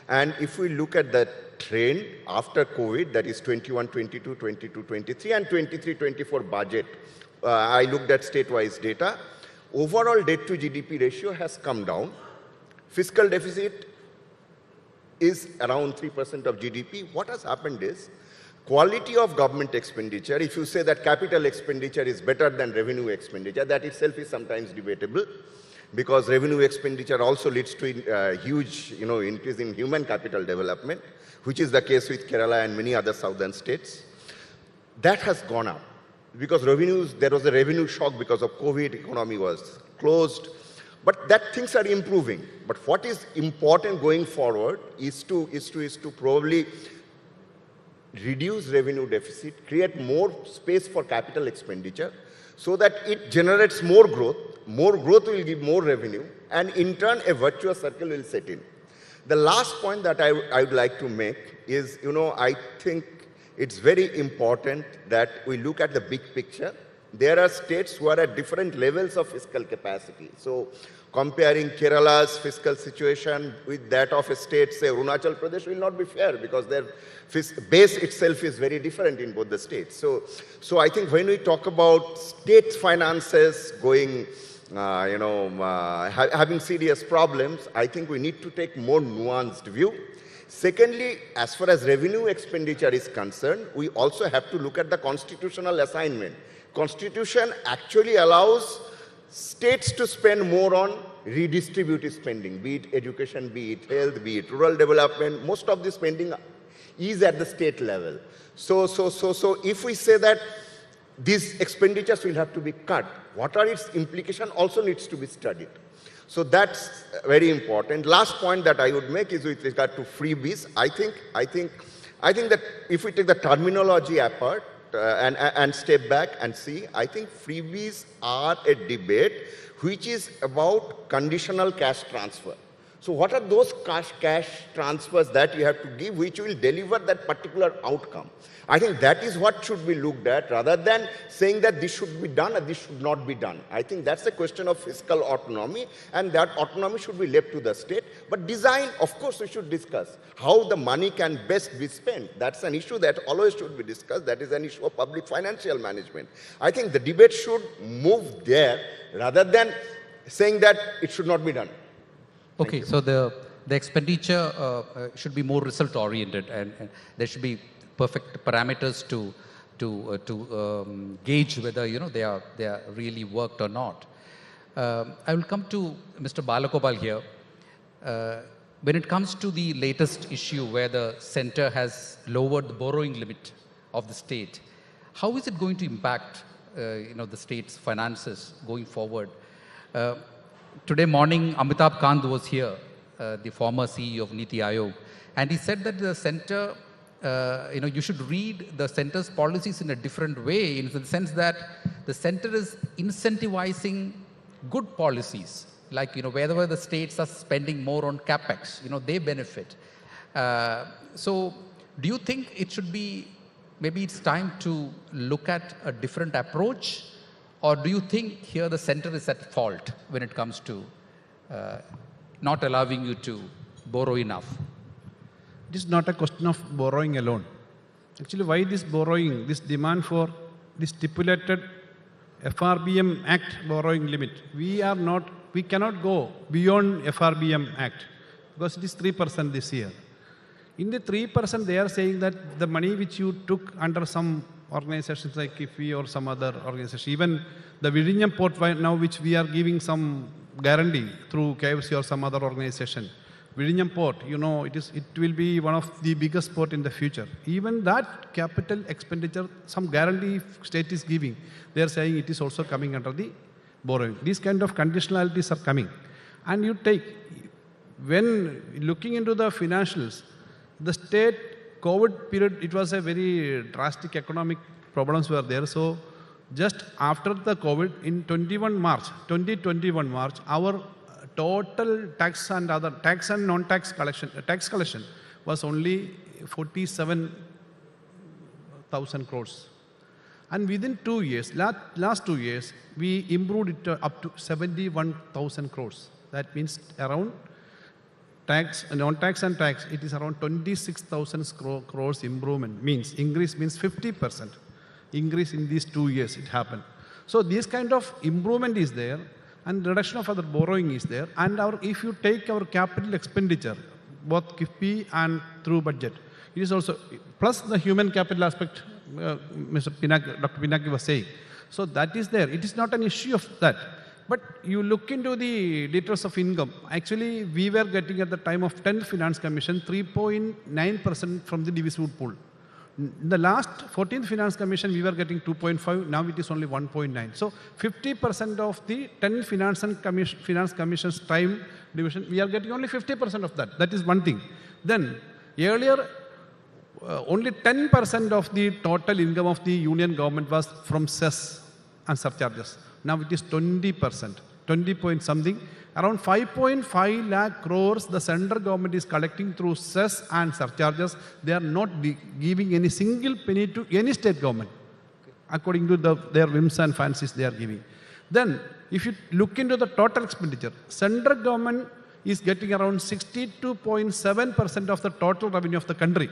And if we look at the trend after COVID, that is 21-22, 22-23, and 23-24 budget, I looked at state-wise data. Overall debt to GDP ratio has come down. Fiscal deficit is around 3% of GDP. What has happened is, quality of government expenditure, if you say that capital expenditure is better than revenue expenditure, that itself is sometimes debatable, because revenue expenditure also leads to huge increase in human capital development, which is the case with Kerala and many other southern states. That has gone up because there was a revenue shock because of COVID, economy was closed, but that things are improving. But what is important going forward is to probably reduce revenue deficit, create more space for capital expenditure so that it generates more growth more growth will give more revenue, and in turn a virtuous circle will set in. The last point that I would like to make is, I think it's very important that we look at the big picture. There are states who are at different levels of fiscal capacity. So comparing Kerala's fiscal situation with that of a state, say Arunachal Pradesh, will not be fair because their base itself is very different in both the states. So I think when we talk about state finances going, having serious problems, I think we need to take more nuanced view. Secondly, as far as revenue expenditure is concerned, we also have to look at the constitutional assignment. Constitution actually allows states to spend more on redistributive spending, be it education, be it health, be it rural development. Most of the spending is at the state level. So if we say that these expenditures will have to be cut, what are its implications also needs to be studied. So that's very important. Last point that I would make is with regard to freebies. I think that if we take the terminology apart and step back and see, I think freebies are a debate which is about conditional cash transfer. So what are those cash transfers that you have to give which will deliver that particular outcome? I think that is what should be looked at rather than saying that this should be done or this should not be done. I think that's a question of fiscal autonomy, and that autonomy should be left to the state. But design, of course, we should discuss how the money can best be spent. That's an issue that always should be discussed. That is an issue of public financial management. I think the debate should move there rather than saying that it should not be done. Okay, so the expenditure should be more result oriented, and there should be perfect parameters to gauge whether they are really worked or not. I will come to Mr. Balagopal here. When it comes to the latest issue where the center has lowered the borrowing limit of the state, how is it going to impact the state's finances going forward? Today morning, Amitabh Kant was here, the former CEO of Niti Aayog, and he said that the center, you should read the center's policies in a different way, in the sense that the center is incentivizing good policies, like, wherever the states are spending more on capex, they benefit. So do you think it should be, maybe it's time to look at a different approach? Or do you think here the center is at fault when it comes to not allowing you to borrow enough? It is not a question of borrowing alone. Actually, why this borrowing, this demand for this stipulated FRBM Act borrowing limit? We cannot go beyond FRBM Act because it is 3% this year. In the 3%, they are saying that the money which you took under some organizations like IFI or some other organization, even the Vidinyam port now, which we are giving some guarantee through KFC or some other organization. Vidinyam port, it will be one of the biggest port in the future. Even that capital expenditure, some guarantee state is giving, they are saying it is also coming under the borrowing. These kind of conditionalities are coming. And you take, when looking into the financials, the state COVID period, it was a very drastic economic problems were there. So just after the COVID, in 2021 March, our total tax and non-tax collection was only 47,000 crores. And within 2 years, last 2 years, we improved it up to 71,000 crores. That means around non-tax and tax, it is around 26,000 crores improvement, increase means 50%. Increase in these 2 years, it happened. So this kind of improvement is there, and reduction of other borrowing is there. And if you take our capital expenditure, both KIFBI and through budget, it is also, plus the human capital aspect, Dr. Pinaki was saying. So that is there. It is not an issue of that. But you look into the details of income. Actually, we were getting at the time of 10th Finance Commission 3.9% from the divisible pool. In the last 14th Finance Commission, we were getting 2.5. Now it is only 1.9. So 50% of the 10th Finance Commission's time division, we are getting only 50% of that. That is one thing. Then earlier, only 10% of the total income of the union government was from cess and surcharges. Now it is 20%. 20 point something. Around 5.5 lakh crores the central government is collecting through cess and surcharges. They are not giving any single penny to any state government, according to their whims and fancies they are giving. Then, if you look into the total expenditure, central government is getting around 62.7% of the total revenue of the country.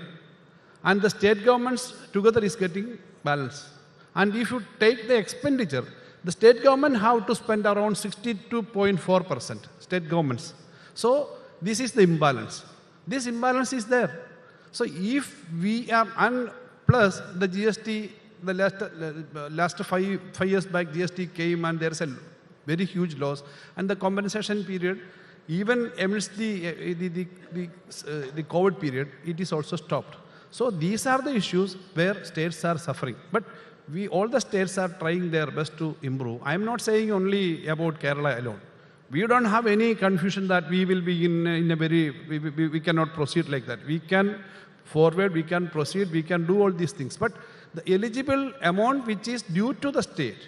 And the state governments together is getting balance. And if you take the expenditure, the state government have to spend around 62.4%, state governments. So this is the imbalance. This imbalance is there. So if we are, and plus the GST, the last five years back GST came and there is a very huge loss, and the compensation period, even amidst the COVID period, it is also stopped. So these are the issues where states are suffering. But all the states are trying their best to improve. I am not saying only about Kerala alone. We don't have any confusion that we will be in a very, we cannot proceed like that. We can forward, we can proceed, we can do all these things. But the eligible amount which is due to the state,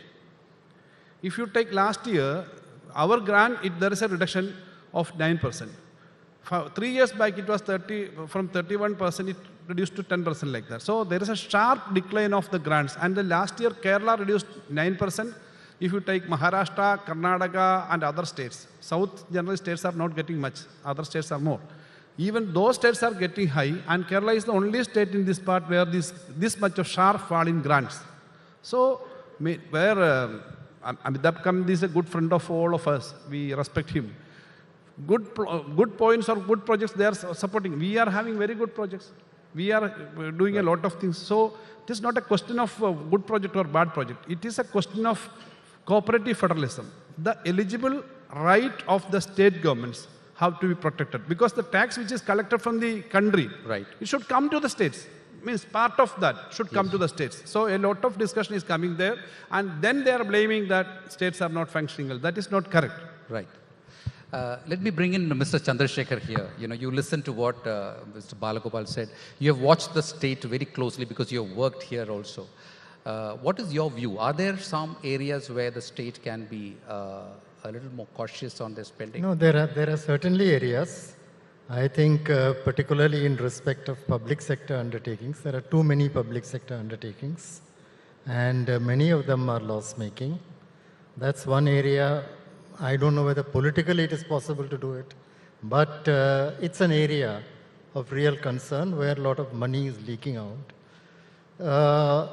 if you take last year, our grant, there is a reduction of 9%. 3 years back, it was from 31%, it reduced to 10% like that. So there is a sharp decline of the grants. And the last year, Kerala reduced 9%. If you take Maharashtra, Karnataka, and other states, South general states are not getting much. Other states are more. Even those states are getting high, and Kerala is the only state in this part where this much of sharp fall in grants. So where Amitabh Kant is a good friend of all of us. We respect him. Good points or good projects they are supporting. We are having very good projects. We are doing a lot of things. So it is not a question of good project or bad project. It is a question of cooperative federalism. The eligible right of the state governments have to be protected, because the tax which is collected from the country, it should come to the states. Means part of that should come to the states. So a lot of discussion is coming there, and then they are blaming that states are not functioning well. That is not correct. Right. Let me bring in Mr. Chandrasekhar here. You listen to what Mr. Balagopal said. You have watched the state very closely because you have worked here also. What is your view? Are there some areas where the state can be a little more cautious on their spending? No, there are certainly areas. I think particularly in respect of public sector undertakings, there are too many public sector undertakings, and many of them are loss-making. That's one area. I don't know whether politically it is possible to do it, but it's an area of real concern where a lot of money is leaking out. I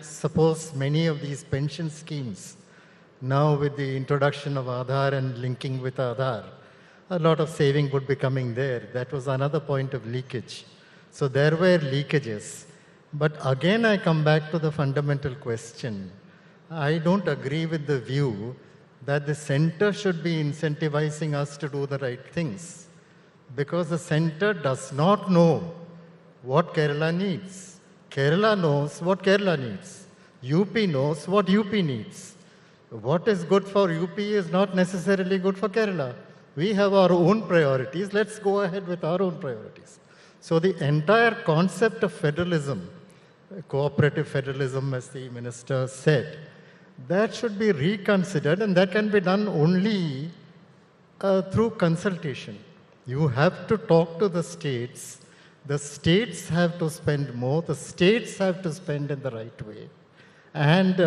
suppose many of these pension schemes, now with the introduction of Aadhaar and linking with Aadhaar, a lot of saving would be coming there. That was another point of leakage. So there were leakages. But again, I come back to the fundamental question. I don't agree with the view that the center should be incentivizing us to do the right things, because the center does not know what Kerala needs. Kerala knows what Kerala needs. UP knows what UP needs. What is good for UP is not necessarily good for Kerala. We have our own priorities. Let's go ahead with our own priorities. So the entire concept of federalism, cooperative federalism, as the minister said, that should be reconsidered, and that can be done only through consultation. You have to talk to the states. The states have to spend more. The states have to spend in the right way. And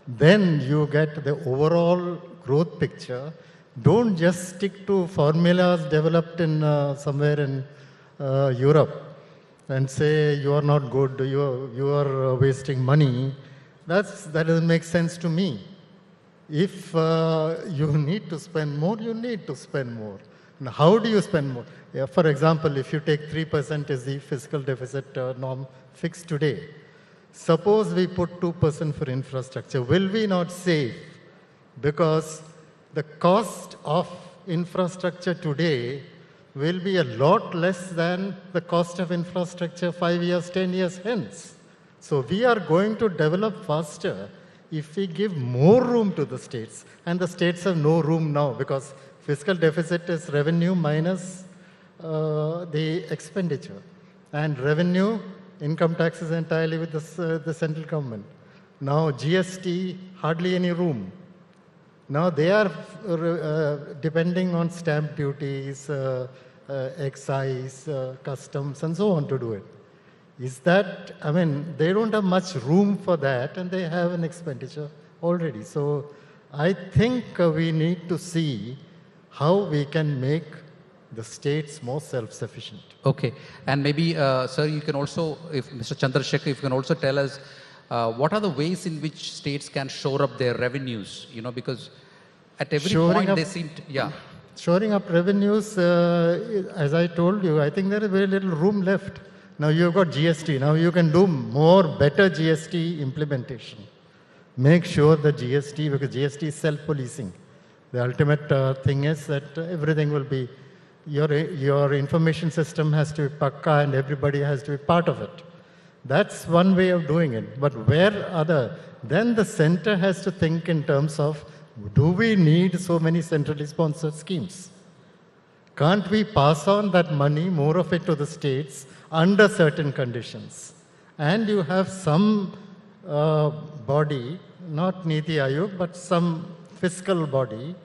then you get the overall growth picture. Don't just stick to formulas developed in somewhere in Europe and say you are not good, you are wasting money. That doesn't make sense to me. If you need to spend more, you need to spend more. Now, how do you spend more? For example, if you take 3% as the fiscal deficit norm fixed today, suppose we put 2% for infrastructure, will we not save? Because the cost of infrastructure today will be a lot less than the cost of infrastructure 5 years, 10 years hence. So we are going to develop faster if we give more room to the states. And the states have no room now, because fiscal deficit is revenue minus the expenditure. And revenue, income tax is entirely with the central government. Now GST, hardly any room. Now they are depending on stamp duties, excise, customs, and so on to do it. Is that, I mean, they don't have much room for that, and they have an expenditure already. So I think we need to see how we can make the states more self-sufficient. Okay. And maybe, sir, you can also, if Mr. Chandrasekhar, you can also tell us what are the ways in which states can shore up their revenues, you know, because at every point they seem to, yeah. Shoring up revenues, as I told you, I think there is very little room left. Now you've got GST. Now you can do more, better GST implementation. Make sure the GST, because GST is self-policing. The ultimate thing is that everything will be, your information system has to be pakka and everybody has to be part of it. That's one way of doing it. But where other? Then the center has to think in terms of, do we need so many centrally sponsored schemes? Can't we pass on that money, more of it to the states, under certain conditions? And you have some body, not Niti Aayog, but some fiscal body,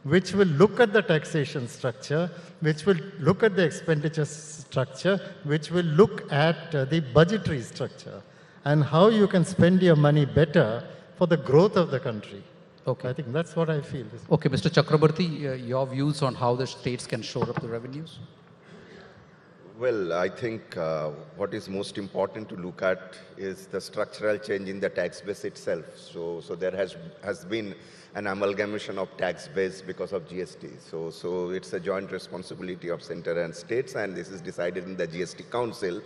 which will look at the taxation structure, which will look at the expenditure structure, which will look at the budgetary structure, and how you can spend your money better for the growth of the country. Okay. I think that's what I feel. Okay, Mr. Chakraborty, your views on how the states can shore up the revenues? Well, I think what is most important to look at is the structural change in the tax base itself. So there has been an amalgamation of tax base because of GST. So it's a joint responsibility of center and states, and this is decided in the GST Council.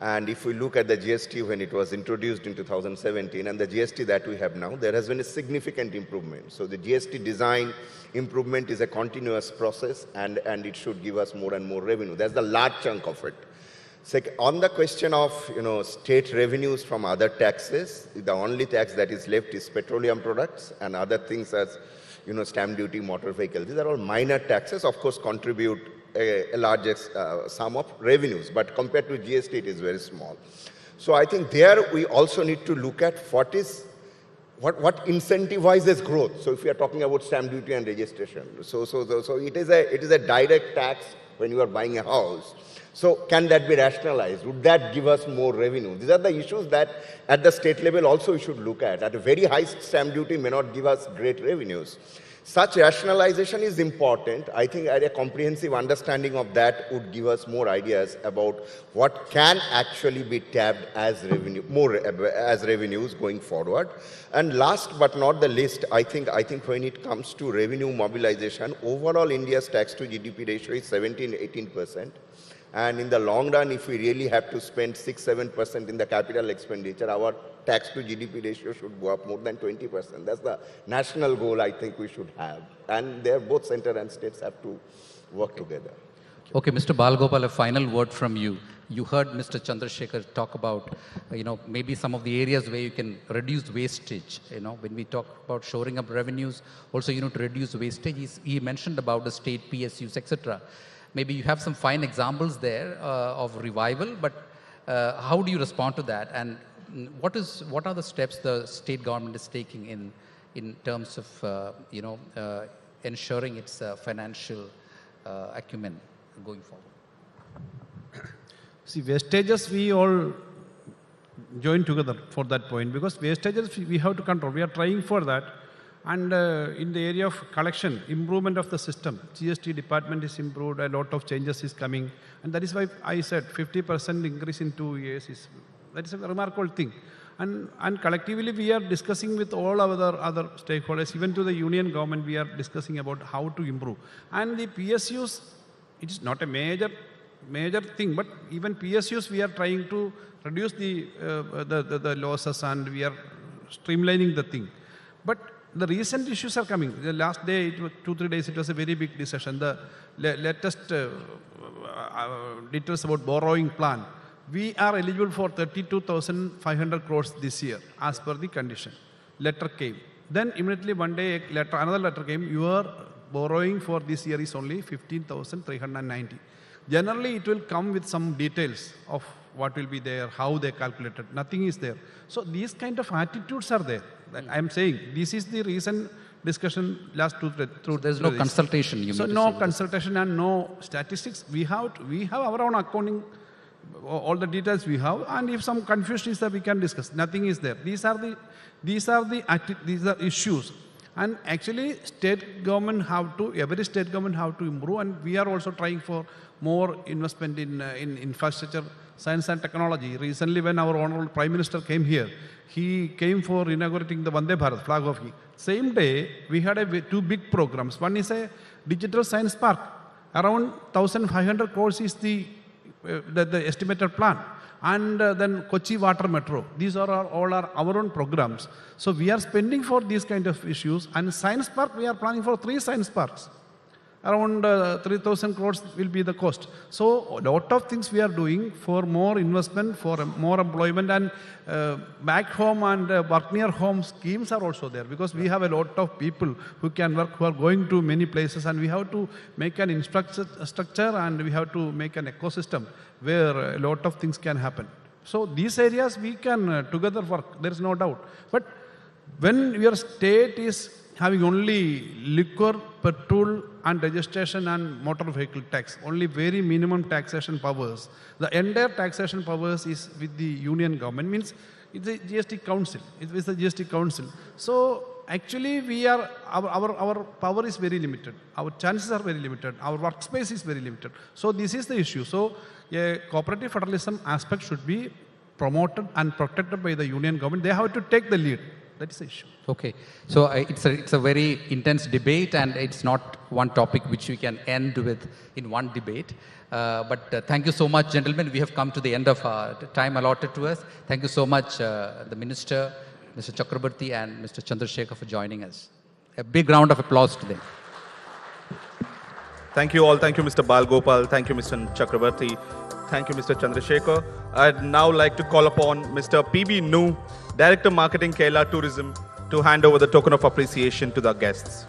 And if we look at the GST when it was introduced in 2017 and the GST that we have now, there has been a significant improvement. So the GST design improvement is a continuous process, and it should give us more and more revenue. That's the large chunk of it. Second, on the question of state revenues from other taxes, the only tax that is left is petroleum products and other things as stamp duty, motor vehicle. These are all minor taxes, of course, contribute a large sum of revenues, but compared to GST, it is very small. So I think there we also need to look at what incentivizes growth. So if we are talking about stamp duty and registration, so it is a direct tax when you are buying a house. So can that be rationalized? Would that give us more revenue? These are the issues that at the state level also we should look at. At a very high stamp duty may not give us great revenues. Such rationalization is important. I think a comprehensive understanding of that would give us more ideas about what can actually be tapped as revenue, more as revenues going forward. And last but not the least, I think when it comes to revenue mobilization, overall India's tax to GDP ratio is 17-18%. And in the long run, if we really have to spend 6-7% in the capital expenditure, our tax to GDP ratio should go up more than 20%. That's the national goal I think we should have. And there both center and states have to work together. Okay, Mr. Balgopal, a final word from you. You heard Mr. Chandrasekhar talk about, maybe some of the areas where you can reduce wastage. When we talk about shoring up revenues, also, to reduce wastage, he mentioned about the state PSUs, etc. Maybe you have some fine examples there of revival, but how do you respond to that? And what are the steps the state government is taking in terms of ensuring its financial acumen going forward? See, wastages we all join together for that point, because wastages we have to control. We are trying for that. And in the area of collection, improvement of the system, GST department is improved, a lot of changes is coming. And that is why I said 50% increase in 2 years that is a remarkable thing. And collectively we are discussing with all our other stakeholders, even to the union government, we are discussing about how to improve. And the PSUs, it is not a major thing, but even PSUs we are trying to reduce the losses, and we are streamlining the thing. But the recent issues are coming. The last day, 2-3 days, it was a very big decision. The latest details about borrowing plan. We are eligible for 32,500 crores this year, as per the condition. Letter came. Then immediately one day, another letter came. Your borrowing for this year is only 15,390. Generally, it will come with some details of what will be there, how they calculated. Nothing is there. So these kind of attitudes are there. I am saying this is the reason discussion last through. There's no consultation. You so mean no consultation and no statistics. We have our own accounting. All the details we have, and if some confusion is there, we can discuss. Nothing is there. These are issues, and actually, every state government have to improve, and we are also trying for more investment in infrastructure, science and technology. Recently, when our honorable Prime Minister came here, he came for inaugurating the Vande Bharat flag of he. Same day, we had two big programs. One is a digital science park. Around 1,500 crores is the estimated plan, and then Kochi Water Metro. These are all our own programs. So we are spending for these kind of issues, and science park, we are planning for 3 science parks. Around 3,000 crores will be the cost. So a lot of things we are doing for more investment, for more employment, and back home and work near home schemes are also there, because we have a lot of people who can work, who are going to many places, and we have to make an infrastructure and we have to make an ecosystem where a lot of things can happen. So these areas we can together work, there is no doubt. But when your state is having only liquor, petrol and registration and motor vehicle tax, only very minimum taxation powers. The entire taxation powers is with the union government, means it's a GST council. It is the GST council. So actually we are, our power is very limited. Our chances are very limited. Our workspace is very limited. So this is the issue. So a cooperative federalism aspect should be promoted and protected by the union government. They have to take the lead. That is the issue. Okay. So it's a very intense debate, and it's not one topic which we can end with in one debate. But thank you so much, gentlemen. We have come to the end of our time allotted to us. Thank you so much, the Minister, Mr. Chakrabarti and Mr. Chandrasekhar, for joining us. A big round of applause to them. Thank you all. Thank you, Mr. Balgopal. Thank you, Mr. Chakrabarti. Thank you, Mr. Chandrasekhar. I'd now like to call upon Mr. P.B. Nu, Director Marketing, Kerala Tourism, to hand over the token of appreciation to the guests.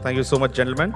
Thank you so much, gentlemen.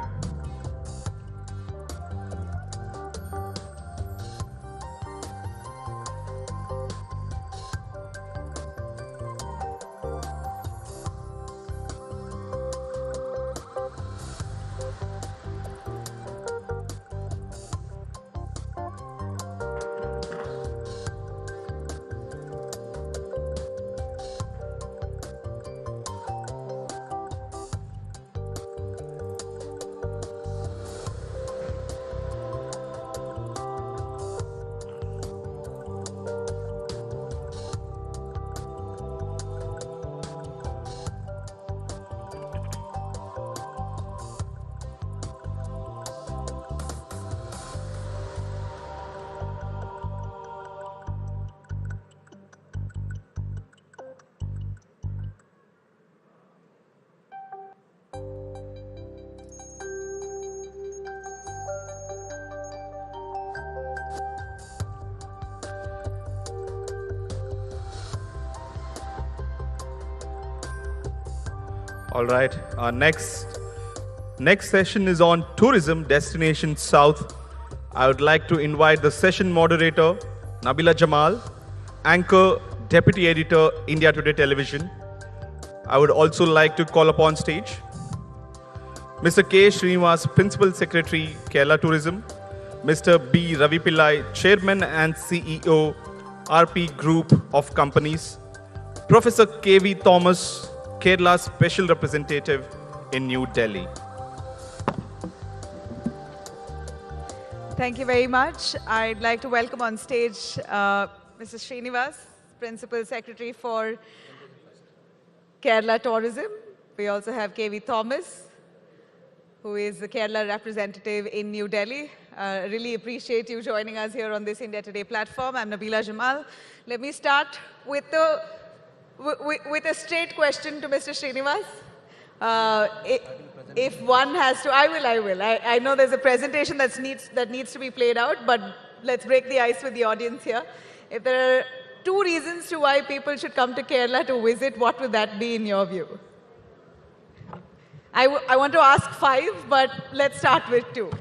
All right, our next session is on Tourism Destination South. I would like to invite the session moderator, Nabila Jamal, anchor, Deputy Editor, India Today Television. I would also like to call upon stage Mr. K. Srinivas, Principal Secretary, Kerala Tourism, Mr. B. Ravi Pillai, Chairman and CEO, RP Group of Companies, Professor K.V. Thomas, Kerala Special Representative in New Delhi. Thank you very much. I'd like to welcome on stage Mr. Srinivas, Principal Secretary for Kerala Tourism. We also have K.V. Thomas, who is the Kerala representative in New Delhi. Really appreciate you joining us here on this India Today platform. I'm Nabila Jamal. Let me start with a straight question to Mr. Srinivas. If one has to, I will. I know there's a presentation that needs to be played out, but let's break the ice with the audience here. If there are 2 reasons to why people should come to Kerala to visit, what would that be in your view? I want to ask 5, but let's start with 2.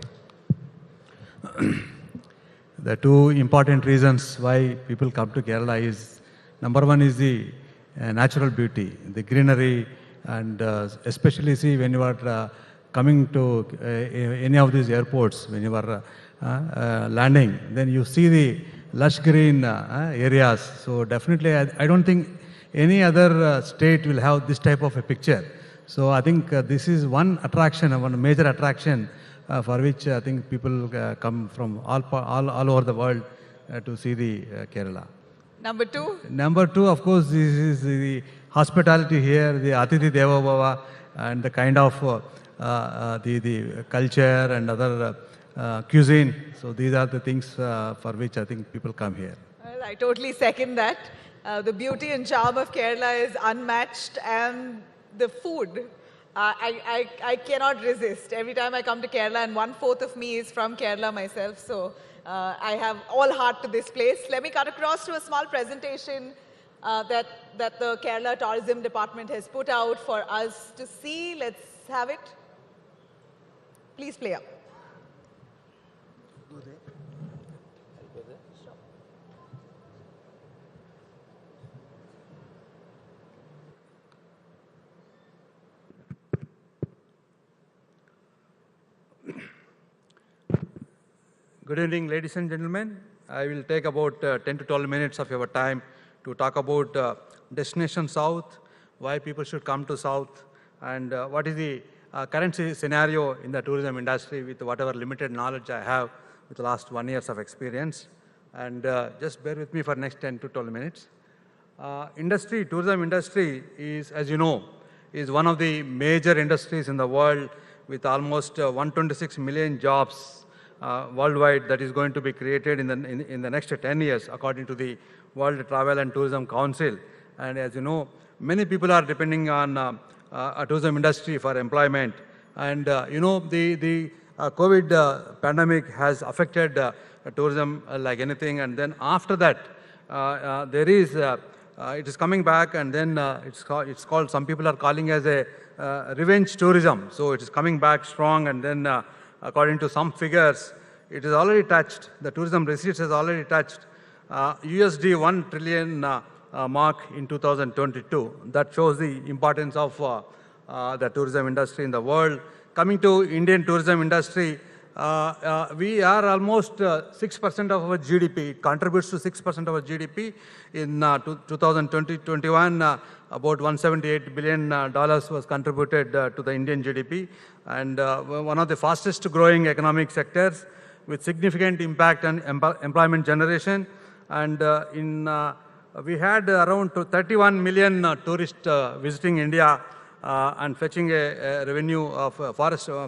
The 2 important reasons why people come to Kerala is, number 1 is the natural beauty, the greenery, and especially see when you are coming to any of these airports, when you are landing, then you see the lush green areas. So definitely, I don't think any other state will have this type of a picture. So I think this is one attraction, one major attraction for which I think people come from all over the world to see the Kerala. Number 2? Number 2, of course, this is the hospitality here, the Atithi Deva Bhava, and the kind of the culture and other cuisine. So these are the things for which I think people come here. Well, I totally second that. The beauty and charm of Kerala is unmatched, and the food, I cannot resist. Every time I come to Kerala, and 1/4 of me is from Kerala myself, so I have all heart to this place. Let me cut across to a small presentation that the Kerala Tourism Department has put out for us to see. Let's have it. Please play up. Good evening, ladies and gentlemen. I will take about 10 to 12 minutes of your time to talk about Destination South, why people should come to South, and what is the current scenario in the tourism industry with whatever limited knowledge I have with the last 1 year of experience. And just bear with me for next 10 to 12 minutes. Tourism industry is, as you know, is one of the major industries in the world with almost 126 million jobs worldwide that is going to be created in the next 10 years, according to the World Travel and Tourism Council. And as you know, many people are depending on a tourism industry for employment. And you know, the COVID pandemic has affected tourism like anything. And then after that, it is coming back, and then it's called, some people are calling as a revenge tourism. So it is coming back strong, and then according to some figures, it is already touched, the tourism receipts has already touched USD 1 trillion mark in 2022. That shows the importance of the tourism industry in the world. Coming to Indian tourism industry, we are almost 6% of our GDP. It contributes to 6% of our GDP. In 2020-21, about $178 billion was contributed to the Indian GDP, and one of the fastest growing economic sectors with significant impact on employment generation. And we had around 31 million tourists visiting India and fetching a revenue of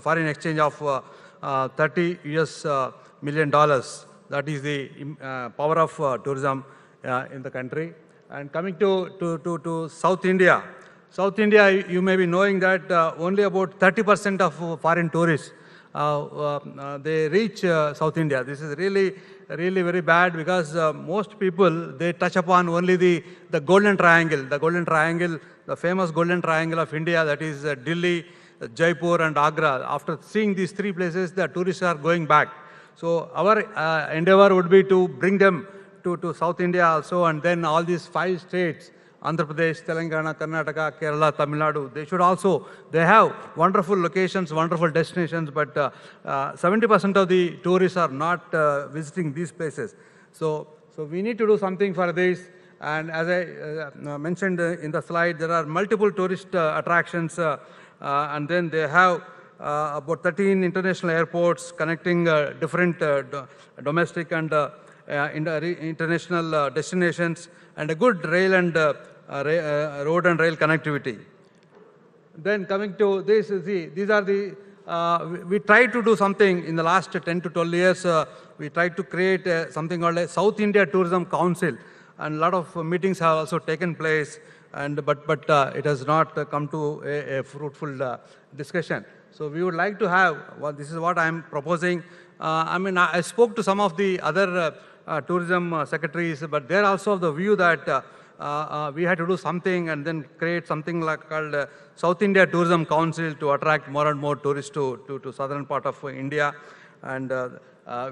foreign exchange of $30 million. That is the power of tourism in the country. And coming to South India. South India, you may be knowing that only about 30% of foreign tourists, they reach South India. This is really very bad, because most people, they touch upon only the Golden Triangle. The Golden Triangle, the famous Golden Triangle of India, that is Delhi, Jaipur and Agra. After seeing these 3 places, the tourists are going back. So our endeavor would be to bring them to South India also, and then all these 5 states, Andhra Pradesh, Telangana, Karnataka, Kerala, Tamil Nadu, they have wonderful locations, wonderful destinations, but 70% of the tourists are not visiting these places. So we need to do something for this. And as I mentioned in the slide, there are multiple tourist attractions, and then they have about 13 international airports connecting different domestic and international destinations, and a good rail and road and rail connectivity. Then coming to this, these are the, we tried to do something in the last 10 to 12 years. We tried to create something called a South India Tourism Council, and a lot of meetings have also taken place, and but it has not come to a fruitful discussion. So we would like to have, this is what I am proposing, I mean, I spoke to some of the other tourism secretaries, but they're also of the view that we had to do something and then create something like called South India Tourism Council to attract more and more tourists to southern part of India. And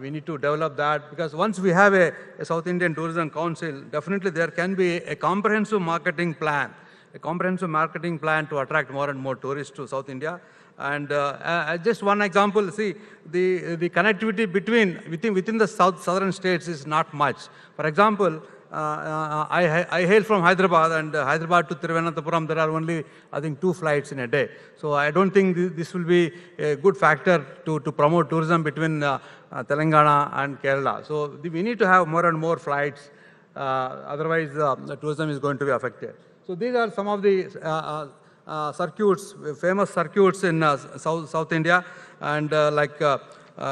we need to develop that, because once we have a South Indian Tourism Council, definitely there can be a comprehensive marketing plan to attract more and more tourists to South India. And just one example, see, the connectivity within the southern states is not much. For example, I hail from Hyderabad, and Hyderabad to Thiruvananthapuram, there are only, I think, 2 flights in a day. So I don't think this will be a good factor to promote tourism between Telangana and Kerala. So we need to have more and more flights, otherwise the tourism is going to be affected. So these are some of the circuits, famous circuits in South India, and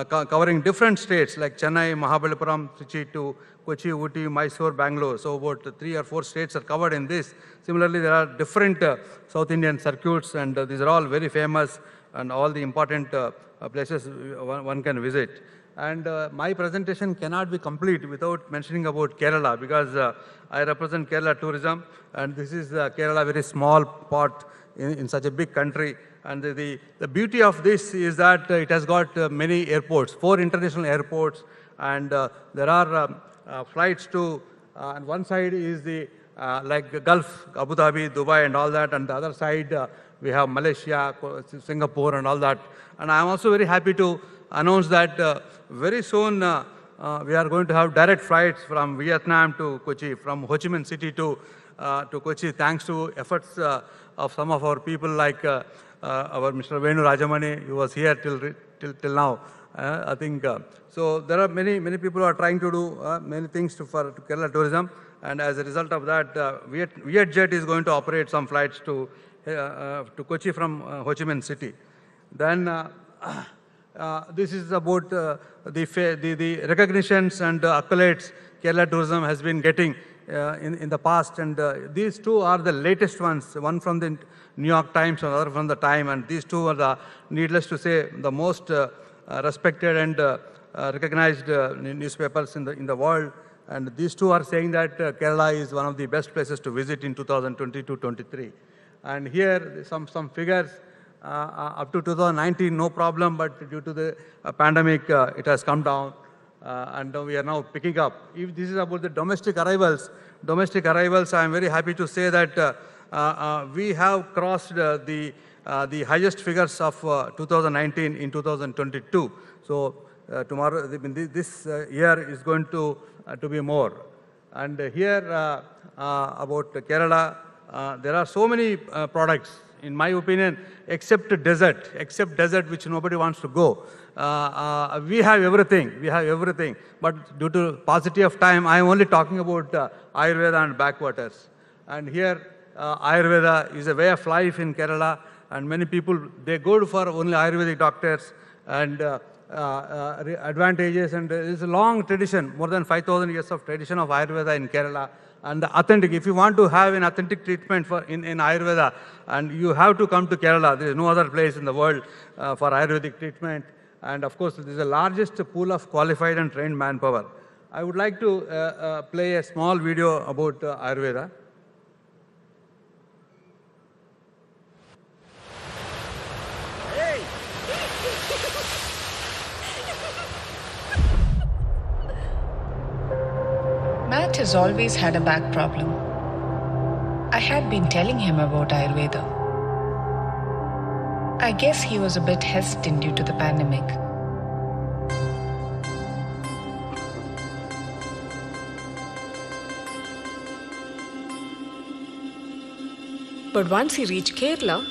covering different states like Chennai, Mahabalipuram, Trichy to Kochi, Ooty, Mysore, Bangalore. So about 3 or 4 states are covered in this. Similarly, there are different South Indian circuits, and these are all very famous and all the important places one can visit. And my presentation cannot be complete without mentioning about Kerala, because I represent Kerala tourism, and this is Kerala, very small part in such a big country. And the beauty of this is that it has got many airports, 4 international airports, and there are flights to, and one side is the like Gulf, Abu Dhabi, Dubai and all that, and the other side we have Malaysia, Singapore and all that. And I am also very happy to announce that very soon we are going to have direct flights from Vietnam to Kochi, from Ho Chi Minh City to Kochi, thanks to efforts of some of our people like our Mr. Venu Rajamani, who was here till now. I think so. There are many people who are trying to do many things to Kerala tourism, and as a result of that, Vietjet is going to operate some flights to Kochi from Ho Chi Minh City. Then this is about the recognitions and accolades Kerala tourism has been getting in the past, and these 2 are the latest ones, one from the New York Times and other from the Time, and these 2 are the, needless to say, the most respected and recognized newspapers in the world. And these 2 are saying that Kerala is one of the best places to visit in 2022-23. And here some figures. Up to 2019, no problem, but due to the pandemic, it has come down, and we are now picking up. If this is about the domestic arrivals, I am very happy to say that we have crossed the highest figures of 2019 in 2022. So tomorrow, this year is going to be more. And here about Kerala, there are so many products, in my opinion, except desert, which nobody wants to go. We have everything. But due to paucity of time, I am only talking about Ayurveda and backwaters. And here, Ayurveda is a way of life in Kerala, and many people, they go for only Ayurvedic doctors, and advantages, and there is a long tradition, more than 5,000 years of tradition of Ayurveda in Kerala. And the authentic, if you want to have an authentic treatment in Ayurveda, and you have to come to Kerala, there is no other place in the world for Ayurvedic treatment. And of course, this is the largest pool of qualified and trained manpower. I would like to play a small video about Ayurveda. Matt has always had a back problem. I had been telling him about Ayurveda. I guess he was a bit hesitant due to the pandemic. But once he reached Kerala,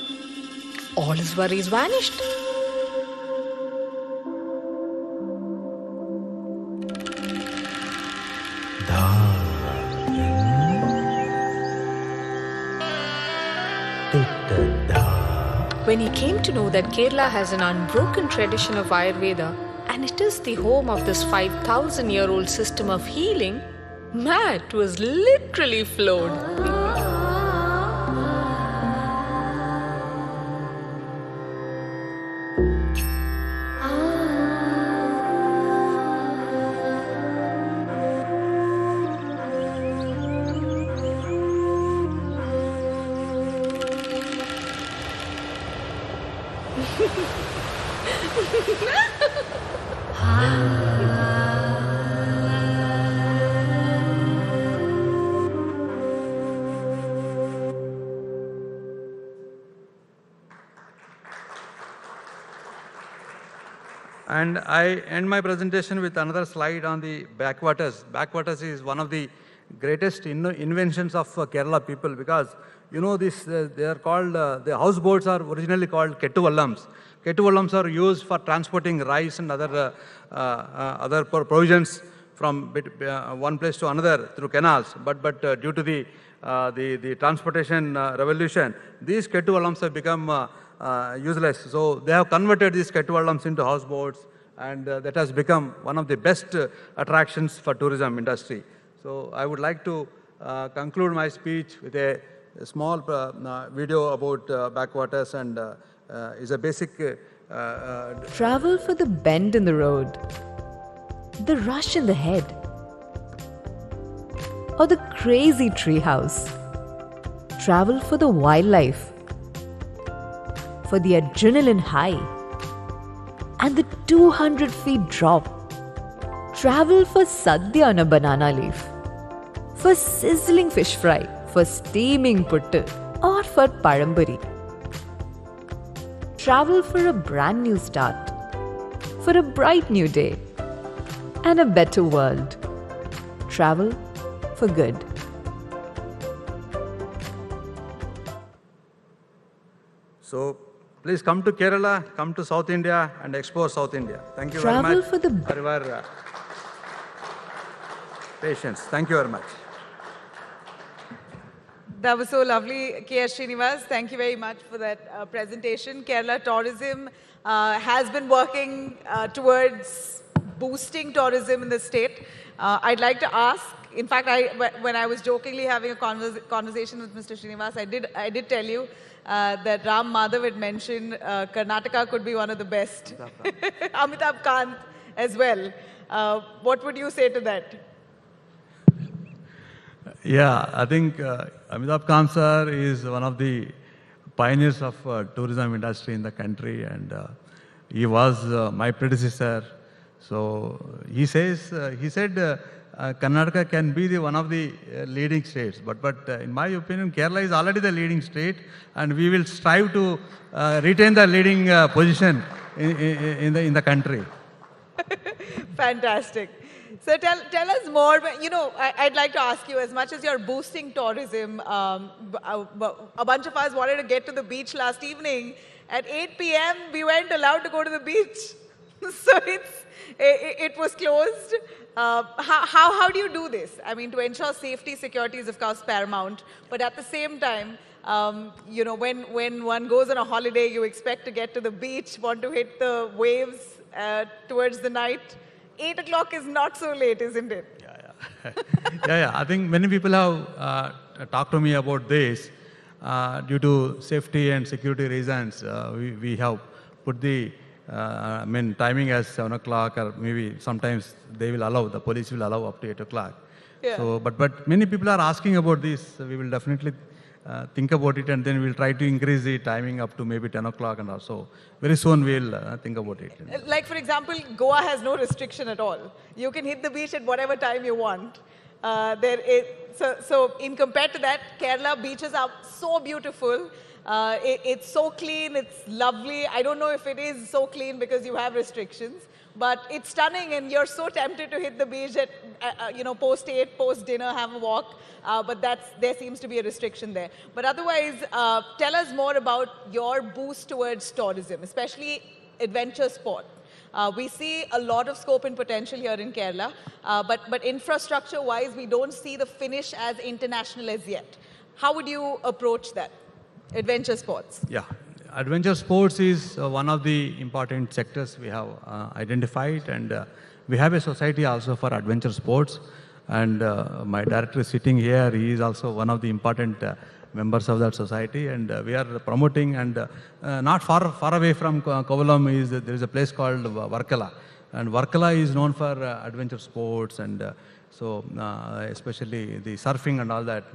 all his worries vanished. When he came to know that Kerala has an unbroken tradition of Ayurveda and it is the home of this 5,000-year-old system of healing, Matt was literally floored. And I end my presentation with another slide on the backwaters. Backwaters is one of the greatest inventions of Kerala people, because you know this, they are called, the houseboats are originally called ketuvallams. Ketuvallams are used for transporting rice and other provisions from one place to another through canals. But due to the transportation revolution, these ketuvallams have become useless. So they have converted these ketuvallams into houseboats, and that has become one of the best attractions for tourism industry. So I would like to conclude my speech with a small video about backwaters, and is a basic... Travel for the bend in the road, the rush in the head, or the crazy treehouse. Travel for the wildlife, for the adrenaline high, and the 200 feet drop. Travel for sadhya on a banana leaf, for sizzling fish fry, for steaming puttu, or for parambari. Travel for a brand new start, for a bright new day, and a better world. Travel for good. So please come to Kerala, come to South India and explore South India. Thank you very Travel much for the for your patience. Thank you very much. That was so lovely, K.S. Srinivas. Thank you very much for that presentation. Kerala Tourism has been working towards boosting tourism in the state. I'd like to ask, in fact, when I was jokingly having a conversation with Mr. Srinivas, I did tell you that Ram Madhav had mentioned Karnataka could be one of the best. Amitabh Kant as well. What would you say to that? Yeah, I think Amitabh Kant sir is one of the pioneers of tourism industry in the country, and he was my predecessor. So he said Karnataka can be one of the leading states, but in my opinion, Kerala is already the leading state, and we will strive to retain the leading position in the country. Fantastic. So tell us more. You know, I'd like to ask you, as much as you're boosting tourism, a bunch of us wanted to get to the beach last evening. At 8 p.m., we weren't allowed to go to the beach. So it was closed. How do you do this? I mean, to ensure safety, security is of course paramount. But at the same time, you know, when one goes on a holiday, you expect to get to the beach, want to hit the waves towards the night. 8 o'clock is not so late, isn't it? Yeah. I think many people have talked to me about this. Due to safety and security reasons, we have put the timing as 7 o'clock, or maybe sometimes they will allow, the police will allow up to 8 o'clock. Yeah. So, but many people are asking about this. We will definitely think about it, and then we'll try to increase the timing up to maybe 10 o'clock, and also very soon we'll think about it. Like, for example, Goa has no restriction at all. You can hit the beach at whatever time you want. So in compared to that, Kerala beaches are so beautiful. It's so clean, it's lovely. I don't know if it is so clean because you have restrictions, but it's stunning, and you're so tempted to hit the beach at, post 8, post dinner, have a walk. But there seems to be a restriction there. But otherwise, tell us more about your boost towards tourism, especially adventure sport. We see a lot of scope and potential here in Kerala, but infrastructure-wise, we don't see the finish as international as yet. How would you approach that, adventure sports? Yeah, adventure sports is one of the important sectors we have identified, and we have a society also for adventure sports. And my director is sitting here. He is also one of the important members of that society, and we are promoting, and not far away from Kovalam there is a place called Varkala, and Varkala is known for adventure sports, and especially the surfing and all that,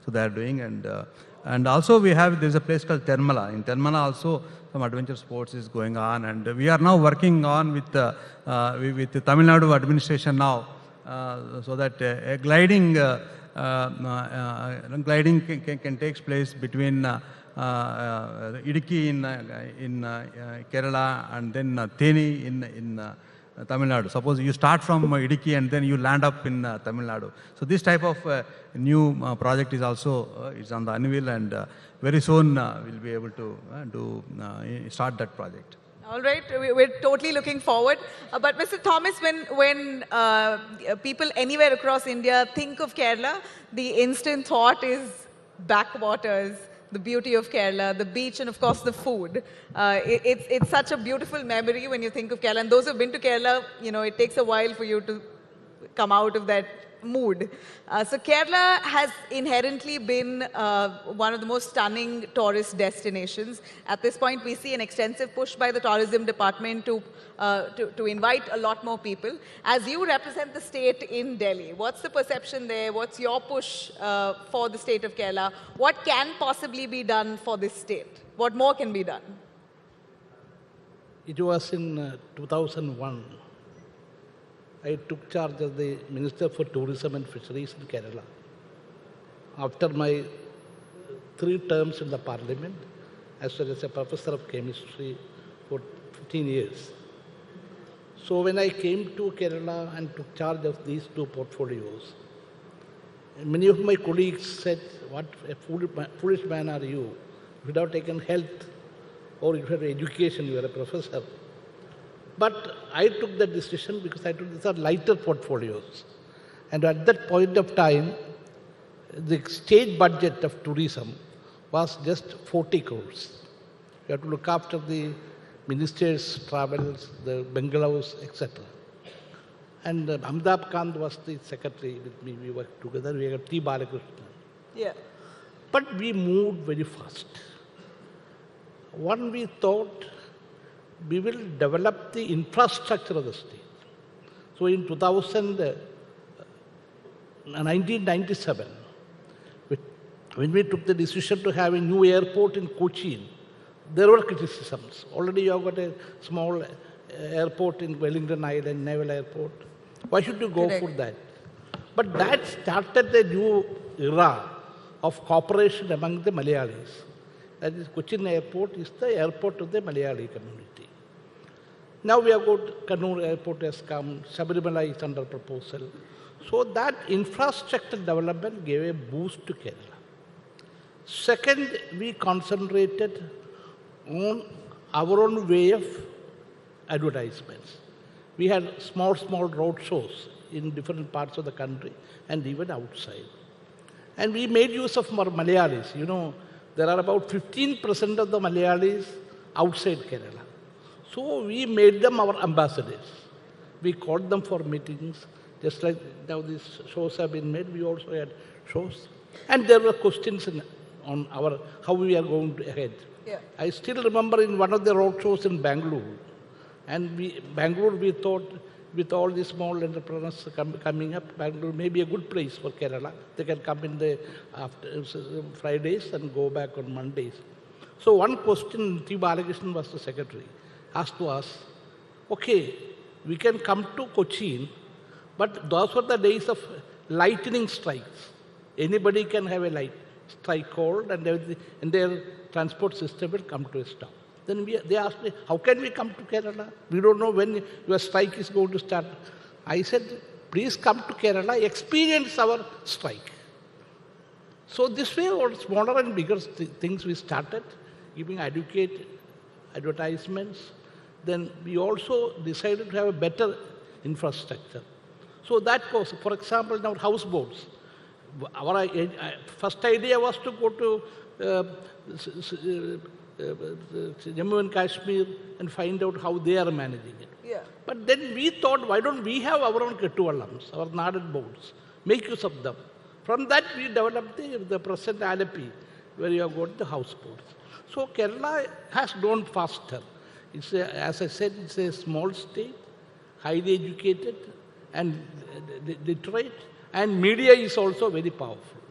so they are doing, and also there's a place called Termala. In Termala also some adventure sports is going on, and we are now working on with the Tamil Nadu administration now, so that gliding can take place between Idukki in Kerala, and then Theni in Tamil Nadu. Suppose you start from Idukki and then you land up in Tamil Nadu. So this type of new project is also is on the anvil, and very soon we'll be able to start that project. All right, we're totally looking forward. But Mr. Thomas, when people anywhere across India think of Kerala, the instant thought is backwaters, the beauty of Kerala, the beach, and of course the food. It's such a beautiful memory when you think of Kerala. And those who've been to Kerala, you know, it takes a while for you to come out of that mood. So Kerala has inherently been one of the most stunning tourist destinations. At this point, we see an extensive push by the tourism department to invite a lot more people. As you represent the state in Delhi, what's the perception there? What's your push for the state of Kerala? What can possibly be done for this state? What more can be done? It was in 2001. I took charge as the Minister for Tourism and Fisheries in Kerala. After my 3 terms in the Parliament, as well as a Professor of Chemistry for 15 years. So when I came to Kerala and took charge of these 2 portfolios, many of my colleagues said, "What a foolish man are you? If you have taken health or if you have education, you are a professor." But I took that decision because I took these are lighter portfolios. And at that point of time, the state budget of tourism was just 40 crores. You have to look after the minister's travels, the bungalows, etc. And Amitabh Kant was the secretary with me. We worked together. We had T. Balakrishnan. Yeah. But we moved very fast. One, we thought we will develop the infrastructure of the state. So in 1997, when we took the decision to have a new airport in Cochin, there were criticisms. Already you have got a small airport in Wellington Island, Naval Airport. Why should you go for that? But that started a new era of cooperation among the Malayalees. That is, Cochin Airport is the airport of the Malayali community. Now we have got Kannur Airport has come, Sabarimala is under proposal. So that infrastructure development gave a boost to Kerala. Second, we concentrated on our own way of advertisements. We had small road shows in different parts of the country and even outside. And we made use of our Malayalees. You know, there are about 15% of the Malayalees outside Kerala. So we made them our ambassadors. We called them for meetings, just like now these shows have been made, we also had shows. And there were questions on how we are going ahead. Yeah. I still remember in one of the road shows in Bangalore, and we thought with all these small entrepreneurs coming up, Bangalore may be a good place for Kerala. They can come in the after Fridays and go back on Mondays. So one question, T. Balakrishnan was the secretary, asked to us, okay, we can come to Cochin, but those were the days of lightning strikes. Anybody can have a light strike called and their transport system will come to a stop. Then they asked me, how can we come to Kerala? We don't know when your strike is going to start. I said, please come to Kerala, experience our strike. So this way, all smaller and bigger things we started, giving advertisements. Then we also decided to have a better infrastructure. So that goes, for example, now houseboats. Our first idea was to go to Jammu and Kashmir and find out how they are managing it. Yeah. But then we thought, why don't we have our own Ketuvallams, our Nadan boats, make use of them. From that we developed the present Alapi, where you have got the houseboats. So Kerala has grown faster. It's as I said, it's a small state, highly educated and literate, and media is also very powerful.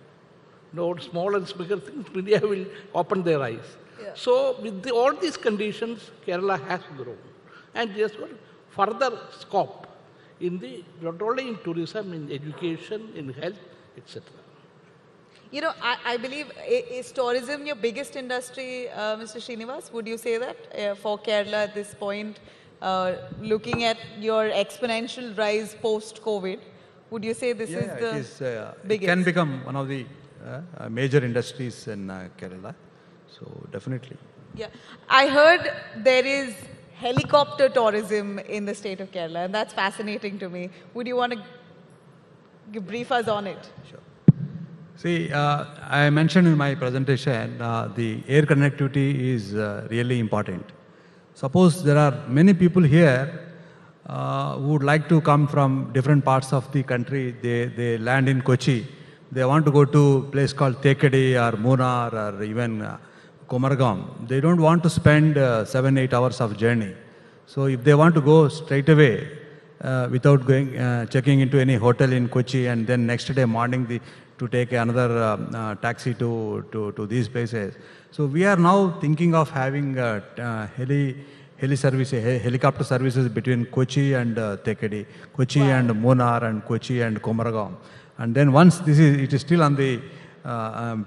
No small and bigger things, media will open their eyes. Yeah. So with all these conditions, Kerala has grown. And there's further scope in not only in tourism, in education, in health, etc. You know, I believe, is tourism your biggest industry, Mr. Srinivas? Would you say that for Kerala at this point, looking at your exponential rise post-COVID, would you say this is the biggest? It can become one of the major industries in Kerala. So definitely. Yeah, I heard there is helicopter tourism in the state of Kerala, and that's fascinating to me. Would you want to brief us on it? Sure. See, I mentioned in my presentation, the air connectivity is really important. Suppose there are many people here who would like to come from different parts of the country. They land in Kochi. They want to go to a place called Tekadi or Munnar or even Komargam. They don't want to spend 7-8 hours of journey. So if they want to go straight away without going checking into any hotel in Kochi and then next day morning to take another taxi to these places. So we are now thinking of having helicopter services between Kochi and Tekadi, Kochi and Munnar and Kochi and Komargam. And then once it is still on the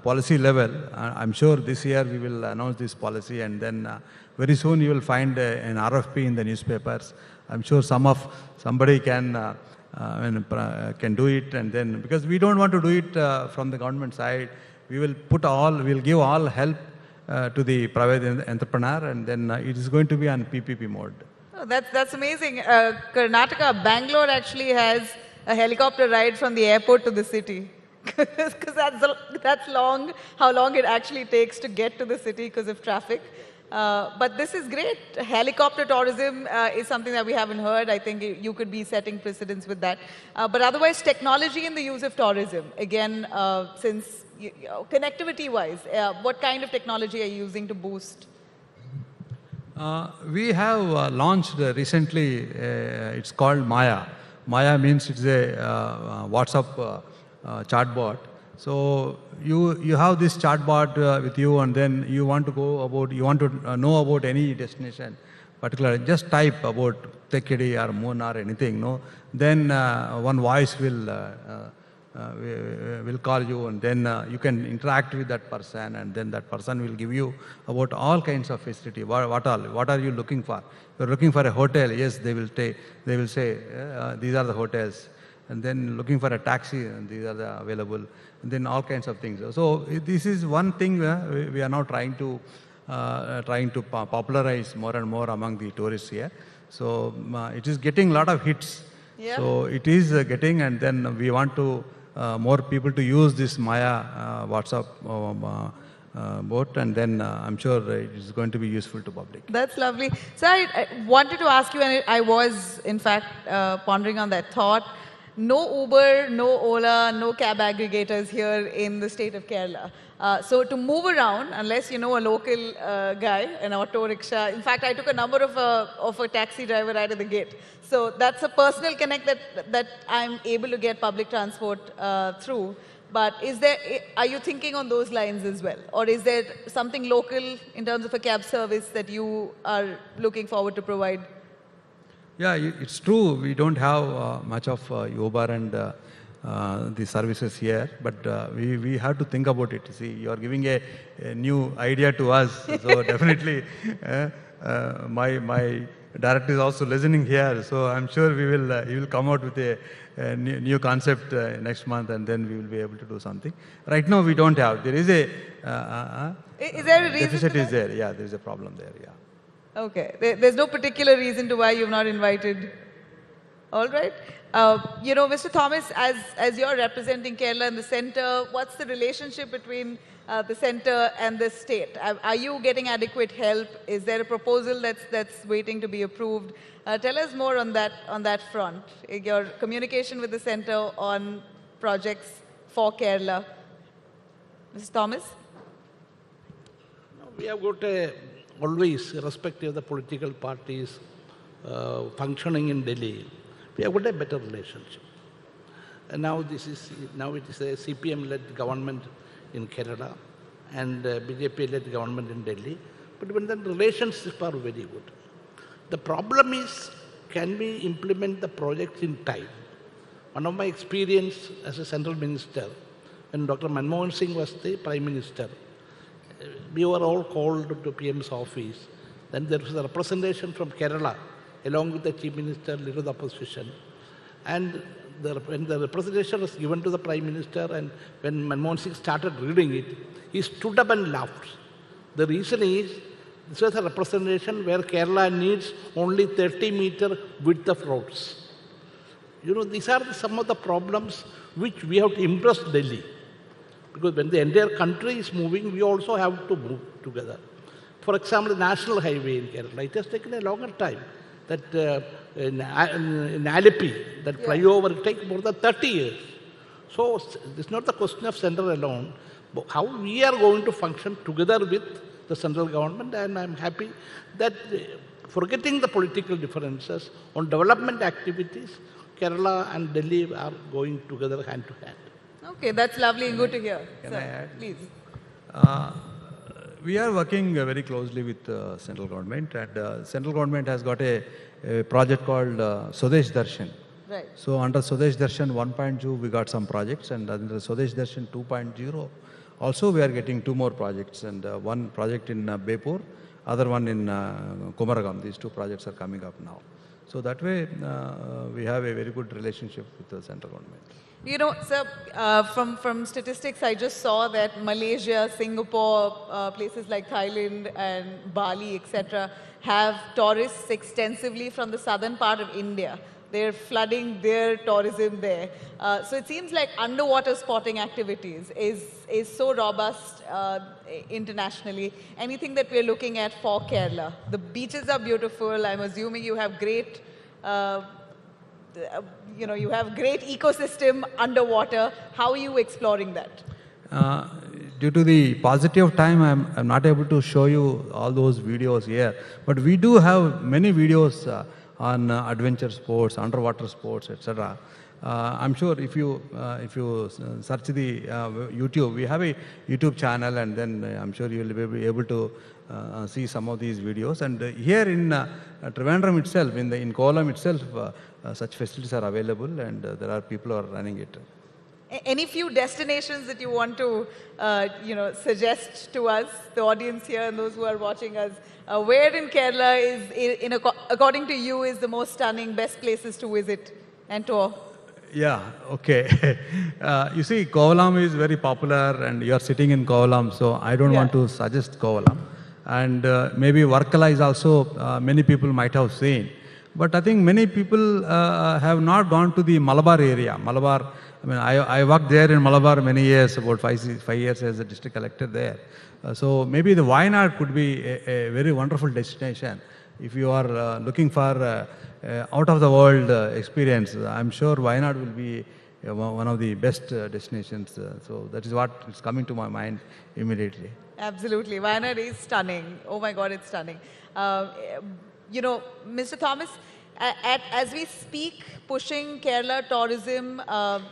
policy level, I'm sure this year we will announce this policy, and then very soon you will find an RFP in the newspapers. I'm sure somebody can do it, and then because we don't want to do it from the government side, we'll give all help to the private entrepreneur, and then it is going to be on PPP mode. Oh, that's amazing. Karnataka, Bangalore actually has a helicopter ride from the airport to the city. Because that's long, how long it actually takes to get to the city because of traffic. But this is great. Helicopter tourism is something that we haven't heard. I think you could be setting precedents with that. But otherwise, technology in the use of tourism. Again, since connectivity-wise, what kind of technology are you using to boost? We have launched recently, it's called Maya. Maya means it's a WhatsApp chatbot. So you have this chatbot with you, and then you want to know about any destination, particular. Just type about Tekadi or Munnar or anything. No, then one voice will call you, and then you can interact with that person, and then that person will give you about all kinds of facility. What are you looking for? You're looking for a hotel. Yes, they will say these are the hotels. And then looking for a taxi, and these are the available, and then all kinds of things. So this is one thing we are now trying to popularize more and more among the tourists here. So it is getting a lot of hits. Yeah. So it is getting, and then we want to more people to use this Maya WhatsApp bot, and then I'm sure it is going to be useful to public. That's lovely. So I wanted to ask you, and I was in fact pondering on that thought. No Uber, no Ola, no cab aggregators here in the state of Kerala. So to move around, unless you know a local guy, an auto rickshaw. In fact, I took a number of a taxi driver right at the gate. So that's a personal connect that I'm able to get public transport through. But are you thinking on those lines as well? Or is there something local in terms of a cab service that you are looking forward to provide? Yeah, it's true. We don't have much of Uber and the services here, but we have to think about it. See, you are giving a new idea to us, so definitely my director is also listening here. So I'm sure he will come out with a new concept next month, and then we will be able to do something. Right now, we don't have. There is a is there a reason deficit is there. Yeah, there is a problem there. Yeah. Okay. There's no particular reason to why you've not invited. All right. You know, Mr. Thomas, as you're representing Kerala in the center, what's the relationship between the center and the state? Are you getting adequate help? Is there a proposal that's waiting to be approved? Tell us more on that front. Your communication with the center on projects for Kerala. Mr. Thomas? We have got always, irrespective of the political parties functioning in Delhi, we have got a better relationship. And now it is a CPM-led government in Kerala and BJP-led government in Delhi. But when the relationships are very good. The problem is, can we implement the projects in time? One of my experience as a central minister, when Dr. Manmohan Singh was the Prime Minister, we were all called to PM's office. Then there was a representation from Kerala, along with the Chief Minister, leader of the opposition. And when the representation was given to the Prime Minister, and when Manmohan Singh started reading it, he stood up and laughed. The reason is, this was a representation where Kerala needs only 30-meter width of roads. You know, these are some of the problems which we have to impress Delhi. Because when the entire country is moving, we also have to move together. For example, the national highway in Kerala, it has taken a longer time. That in Alleppey, that flyover, it takes more than 30 years. So it's not the question of center alone, but how we are going to function together with the central government, and I'm happy that forgetting the political differences on development activities, Kerala and Delhi are going together hand to hand. Okay, that's lovely and good to hear. Can I add? Please. We are working very closely with central government, and central government has got a project called Swadesh Darshan. Right. So under Swadesh Darshan 1.2, we got some projects, and under Swadesh Darshan 2.0, also we are getting 2 more projects, and one project in Bepur, other one in Kumaragam. These 2 projects are coming up now. So that way, we have a very good relationship with the central government. You know, sir, from statistics, I just saw that Malaysia, Singapore, places like Thailand and Bali, etc., have tourists extensively from the southern part of India. They're flooding their tourism there. So it seems like underwater spotting activities is so robust internationally. Anything that we're looking at for Kerala. The beaches are beautiful. I'm assuming you have great you have great ecosystem underwater. How are you exploring that? Due to the paucity of time, I'm not able to show you all those videos here. But we do have many videos on adventure sports, underwater sports, etc. I'm sure if you search the YouTube, we have a YouTube channel, and then I'm sure you will be able to see some of these videos. And here in Trivandrum itself, in Kolam itself, such facilities are available, and there are people who are running it. Any few destinations that you want to, suggest to us, the audience here and those who are watching us? Where in Kerala is, according to you, is the most stunning, best places to visit and tour? Yeah, okay. You see, Kovalam is very popular, and you are sitting in Kovalam, so I don't want to suggest Kovalam. And maybe Varkala is also, many people might have seen. But I think many people have not gone to the Malabar area. Malabar, I mean, I worked there in Malabar many years, about 5 years as a district collector there. So maybe the Wayanad could be a very wonderful destination. If you are looking for out of the world experience, I'm sure Wayanad will be one of the best destinations. So that is what is coming to my mind immediately. Absolutely. Wayanad is stunning. Oh my God, it's stunning. Mr. Thomas, as we speak, pushing Kerala tourism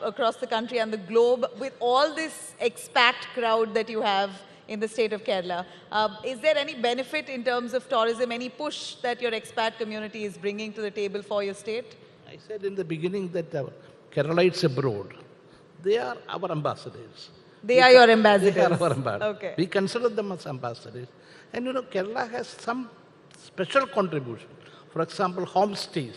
across the country and the globe, with all this expat crowd that you have in the state of Kerala, is there any benefit in terms of tourism, any push that your expat community is bringing to the table for your state? I said in the beginning that Keralites abroad, they are our ambassadors. They are your ambassadors. They are our ambassadors. Okay. We consider them as ambassadors. And Kerala has some special contribution. For example, homestays.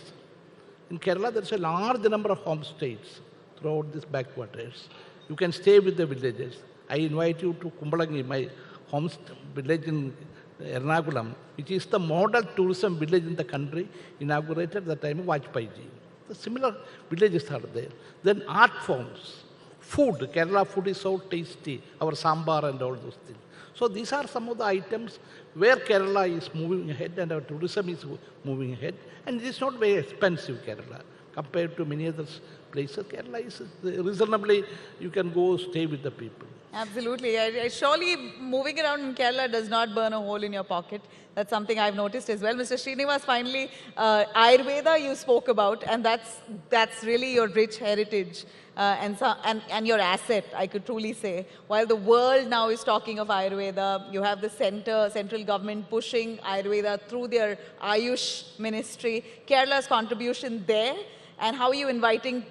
In Kerala, there's a large number of homestays throughout these backwaters. You can stay with the villagers. I invite you to Kumbalangi, my home village in Ernakulam, which is the model tourism village in the country, inaugurated at the time of Vajpayee ji. The similar villages are there. Then art forms. Food. Kerala food is so tasty. Our sambar and all those things. So these are some of the items where Kerala is moving ahead and our tourism is moving ahead. And it is not very expensive, Kerala. Compared to many other places, Kerala is reasonably, you can go stay with the people. Absolutely. Surely moving around in Kerala does not burn a hole in your pocket. That's something I've noticed as well. Mr. Srinivas, finally, Ayurveda you spoke about, and that's really your rich heritage and your asset, I could truly say. While the world now is talking of Ayurveda, you have the central government pushing Ayurveda through their Ayush ministry. Kerala's contribution there And how are you inviting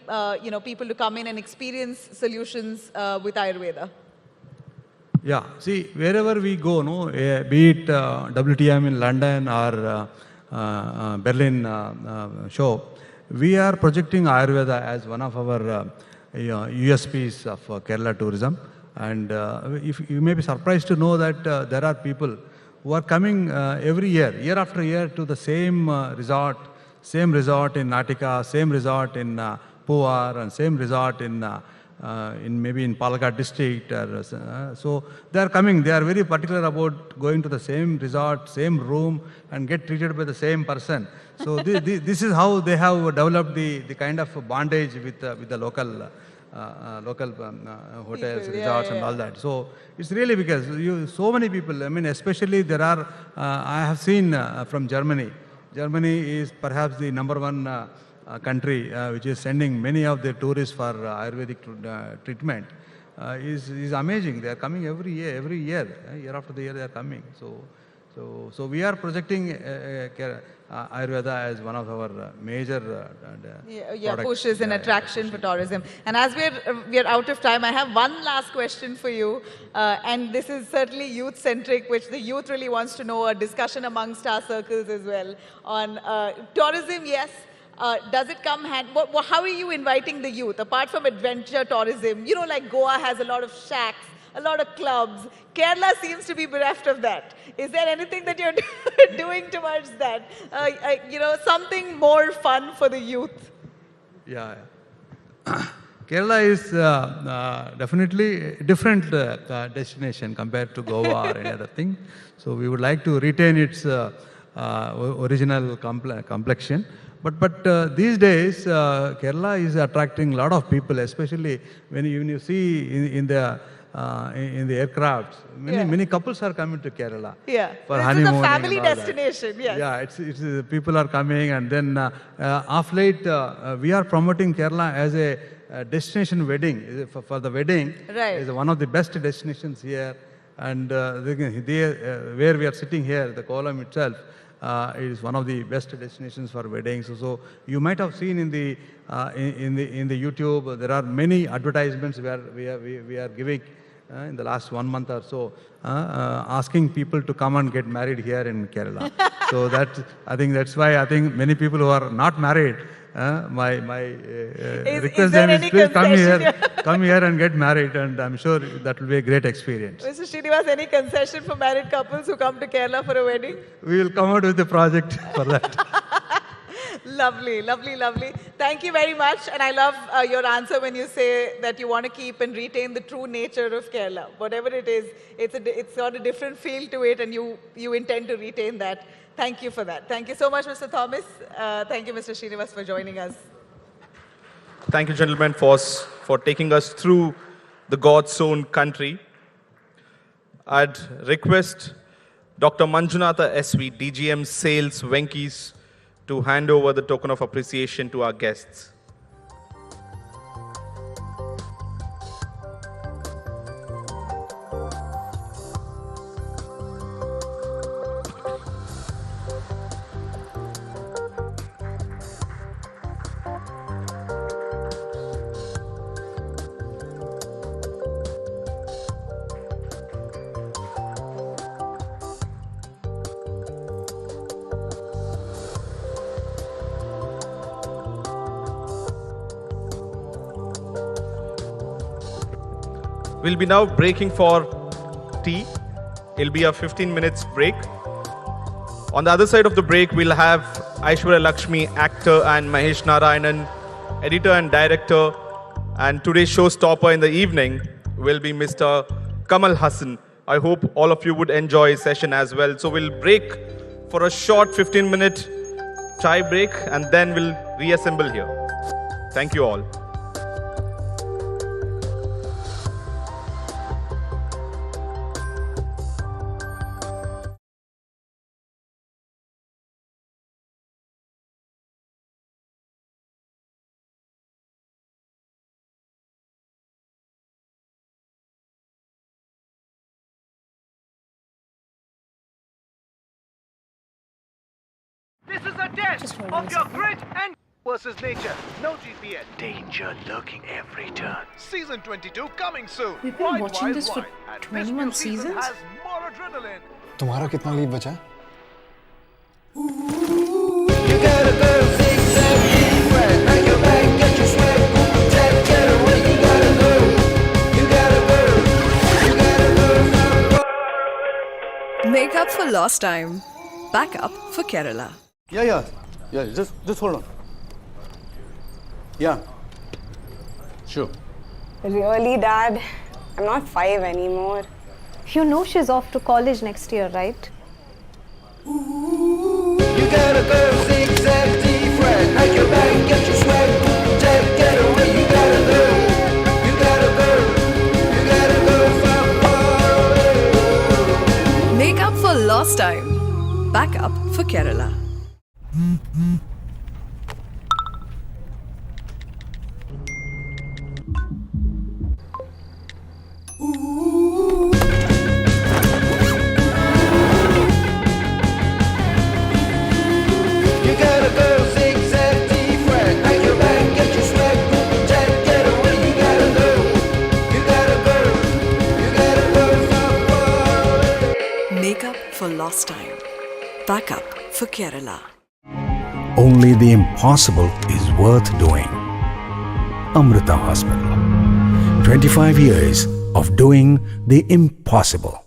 people to come in and experience solutions with Ayurveda? Yeah, see, wherever we go, no, be it WTM in London or Berlin show, we are projecting Ayurveda as one of our USPs of Kerala tourism. And if you may be surprised to know that there are people who are coming every year after year, to the same resort in Natika, same resort in Puvar, and same resort in maybe in Palakkad district. So they are coming. They are very particular about going to the same resort, same room, and get treated by the same person. So this is how they have developed the kind of bondage with the local hotels, resorts, and all that. So it's really because so many people. I mean, especially there are. I have seen from Germany. Germany is perhaps the #1 country which is sending many of their tourists for Ayurvedic treatment. Is amazing. They are coming every year, year after the year they are coming. So we are projecting Ayurveda as one of our major pushes and attraction for tourism. And as we're out of time, I have one last question for you. And this is certainly youth-centric, which the youth really wants to know, a discussion amongst our circles as well. On tourism, yes. Does it come hand? How are you inviting the youth? Apart from adventure tourism, like Goa has a lot of shacks, a lot of clubs. Kerala seems to be bereft of that. Is there anything that you're doing towards that? Something more fun for the youth? Yeah. Kerala is definitely a different destination compared to Goa or any other thing. So we would like to retain its original complexion. But these days, Kerala is attracting a lot of people, especially when you see in the aircrafts. Many couples are coming to Kerala for honeymoon. This is a family destination, yes. Yeah, it's people are coming, and then of late we are promoting Kerala as a destination wedding for the wedding. Right. Is one of the best destinations here, and where we are sitting here, the Kolam itself. It is one of the best destinations for weddings. So you might have seen in the YouTube, there are many advertisements where we are giving in the last 1 month or so, asking people to come and get married here in Kerala. So I think that's why I think many people who are not married, my request them is please come here and get married, and I'm sure that will be a great experience. Mr. Srinivas, any concession for married couples who come to Kerala for a wedding? We will come out with a project for that. Lovely, lovely, lovely. Thank you very much. And I love your answer when you say that you want to keep and retain the true nature of Kerala. Whatever it is, it's got a different feel to it, and you intend to retain that. Thank you for that. Thank you so much, Mr. Thomas. Thank you, Mr. Srinivas, for joining us. Thank you, gentlemen, for taking us through the God's own country. I'd request Dr. Manjunatha SV, DGM Sales, Venkis, to hand over the token of appreciation to our guests. We'll be now breaking for tea. It'll be a 15 minutes break. On the other side of the break, we'll have Aishwarya Lakshmi, actor, and Mahesh Narayanan, editor and director. And today's showstopper in the evening will be Mr. Kamal Hassan. I hope all of you would enjoy his session as well. So we'll break for a short 15-minute chai break, and then we'll reassemble here. Thank you all. This is a test of your grit and versus nature. No GPS. Danger lurking every turn. Season 22 coming soon. We've been watching this for 21 seasons. Has more adrenaline. तुम्हारा कितना leave बचा है? Make up for lost time. Back up for Kerala. Yeah. Just hold on. Yeah. Sure. Really, Dad? I'm not 5 anymore. You know she's off to college next year, right? You gotta go zigzag defrag. Pack your bag, get your swag, Jack, get away. You gotta go. You gotta go. You gotta go far away. Make up for lost time. Back up for Kerala. You gotta go zigzag defrag. Pack your bag, get your swag, Jack, get away. You gotta go. You gotta go. You gotta go far away. Make up for lost time. Back up for Kerala. Only the impossible is worth doing. Amrita Hospital. 25 years of doing the impossible.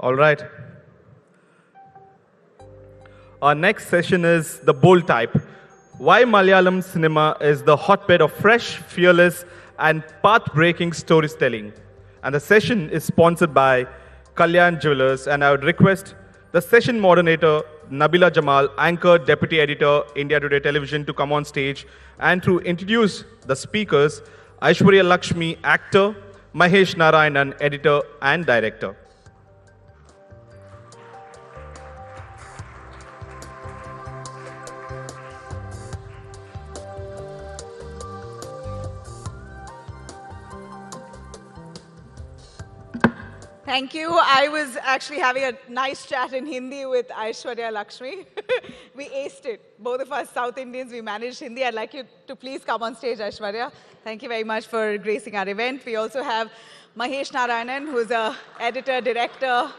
All right. Our next session is the bold type. Why Malayalam cinema is the hotbed of fresh, fearless, and path-breaking storytelling. And the session is sponsored by Kalyan Jewelers, and I would request the session moderator, Nabila Jamal, anchor, deputy editor, India Today Television, to come on stage and to introduce the speakers, Aishwarya Lakshmi, actor, Mahesh Narayanan, editor and director. Thank you. I was actually having a nice chat in Hindi with Aishwarya Lakshmi. We aced it. Both of us South Indians, we managed Hindi. I'd like you to please come on stage, Aishwarya. Thank you very much for gracing our event. We also have Mahesh Narayanan, who's an editor, director,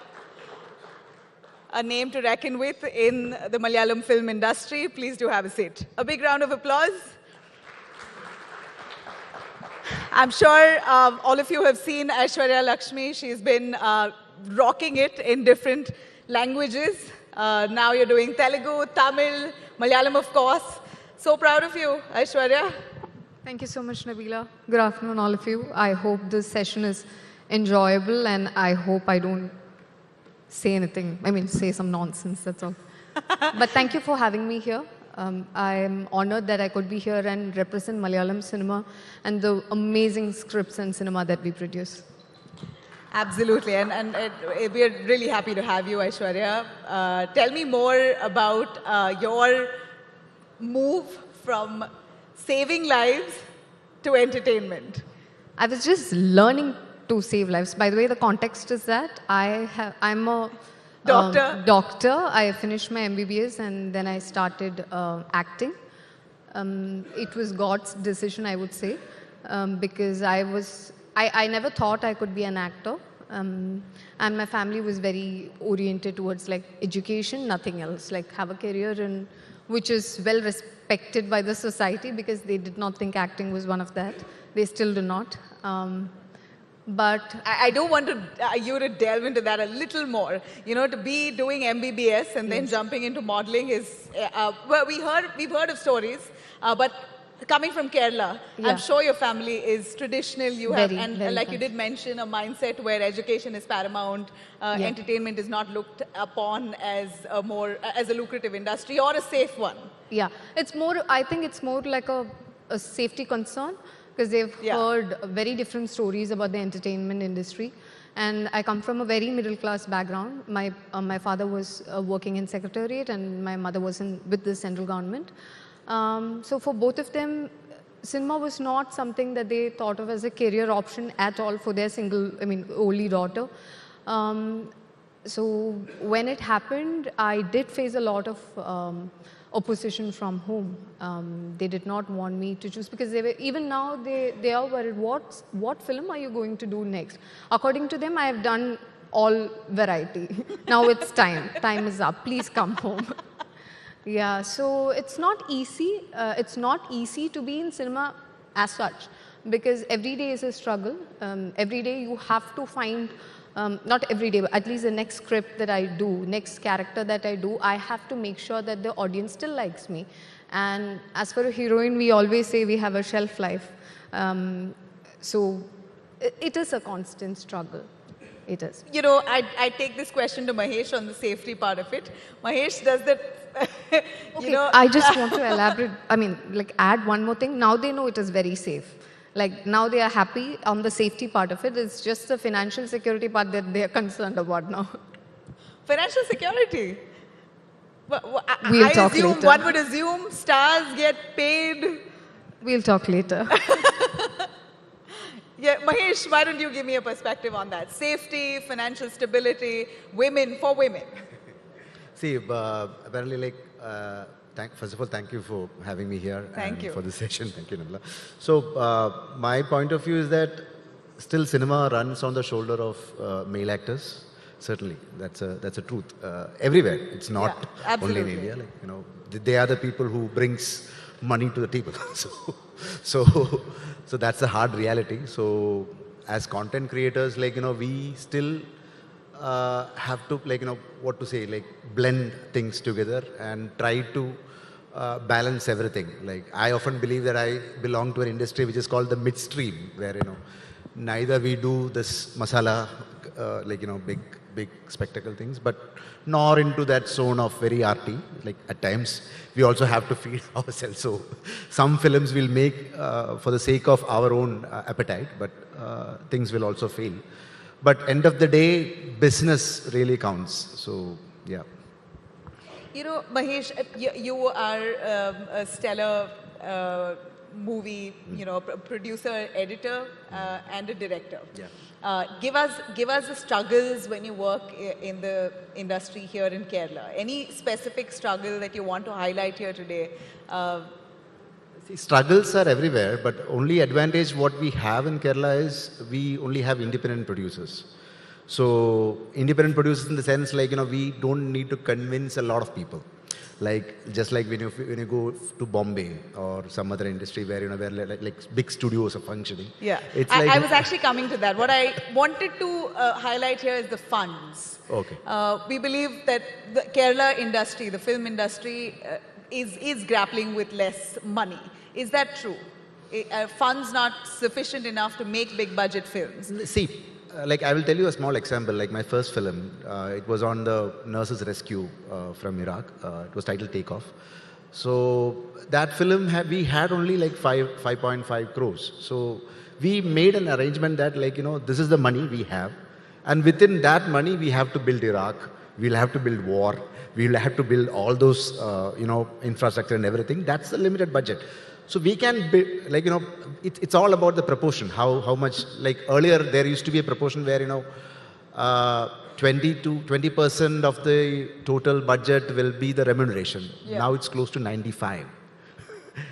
a name to reckon with in the Malayalam film industry. Please do have a seat. A big round of applause. I'm sure all of you have seen Aishwarya Lakshmi. She's been rocking it in different languages. Now you're doing Telugu, Tamil, Malayalam, of course. So proud of you, Aishwarya. Thank you so much, Nabila. Good afternoon, all of you. I hope this session is enjoyable, and I hope I don't say anything, say some nonsense, that's all. But thank you for having me here. I'm honored that I could be here and represent Malayalam cinema and the amazing scripts and cinema that we produce. Absolutely, and we're really happy to have you, Aishwarya. Tell me more about your move from saving lives to entertainment. I was just learning to save lives. By the way, the context is that I'm a doctor. I finished my MBBS and then I started acting. It was God's decision, I would say, because I never thought I could be an actor. And my family was very oriented towards like education, nothing else, like have a career in, which is well respected by the society because they did not think acting was one of that. They still do not. But I do want you to delve into that a little more. You know, to be doing MBBS and then jumping into modeling is, well, we've heard of stories, but coming from Kerala, I'm sure your family is traditional. You have, and like you did mention, a mindset where education is paramount, entertainment is not looked upon as a lucrative industry or a safe one. Yeah, it's more. I think it's more like a safety concern. Because they've heard very different stories about the entertainment industry. And I come from a very middle-class background. My father was working in Secretariat and my mother was with the central government. So for both of them, cinema was not something that they thought of as a career option at all for their only daughter. So when it happened, I did face a lot of opposition from home. They did not want me to choose because they were, even now they are worried, what film are you going to do next? According to them, I have done all variety. Now it's time. Time is up. Please come home. Yeah, so it's not easy. It's not easy to be in cinema as such because every day is a struggle. Every day you have to find not every day, but at least the next script that I do, next character that I do, I have to make sure that the audience still likes me. And as for a heroine, we always say we have a shelf life. So it is a constant struggle. It is. You know, I take this question to Mahesh on the safety part of it. Mahesh, does that, I just want to elaborate, add one more thing. Now they know it is very safe. Like now they are happy on the safety part of it. It's just the financial security part that they are concerned about now. Financial security? We'll talk later. One would assume stars get paid. We'll talk later. Yeah, Mahesh, why don't you give me a perspective on that? Safety, financial stability, women for women. See, apparently first of all, thank you for having me here. Thank you. For the session. Thank you, Nabila. So, my point of view is that still cinema runs on the shoulder of male actors. Certainly, that's a truth. Everywhere, it's not only in India. They are the people who brings money to the table. So that's a hard reality. So, as content creators, we still have to, like, what to say, like, blend things together and try to balance everything. Like, I often believe that I belong to an industry which is called the midstream, where, neither we do this masala, big spectacle things, but nor into that zone of very arty. Like, at times, we also have to feed ourselves. So, some films will make for the sake of our own appetite, but things will also fail. But end of the day, business really counts. So, yeah. Mahesh, you are a stellar movie, producer, editor, and a director. Yeah. Give us the struggles when you work in the industry here in Kerala. Any specific struggle that you want to highlight here today? See, struggles are everywhere, but only advantage what we have in Kerala is we only have independent producers. So independent producers in the sense, like, we don't need to convince a lot of people. Like, just like when you go to Bombay or some other industry where, where like big studios are functioning. Yeah, it's I was actually coming to that. What I wanted to highlight here is the funds. Okay. We believe that the Kerala industry, the film industry, is grappling with less money. Is that true? Funds not sufficient enough to make big budget films? See, like, I will tell you a small example. Like, my first film, it was on the nurses' rescue from Iraq. It was titled Takeoff. So that film, we had only like 5.5 crores. So we made an arrangement that, like, this is the money we have. And within that money, we have to build Iraq. We'll have to build war. We'll have to build all those, infrastructure and everything. That's the limited budget. So we can build, like, it's all about the proportion. How much, like, earlier there used to be a proportion where, 20% of the total budget will be the remuneration. Yeah. Now it's close to 95.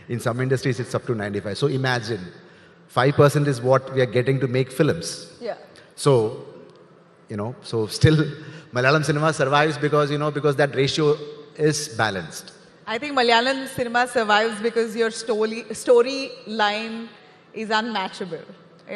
In some industries, it's up to 95. So imagine, 5% is what we are getting to make films. Yeah. So, so still Malayalam cinema survives because, because that ratio is balanced. I think Malayalam cinema survives because your story line is unmatchable.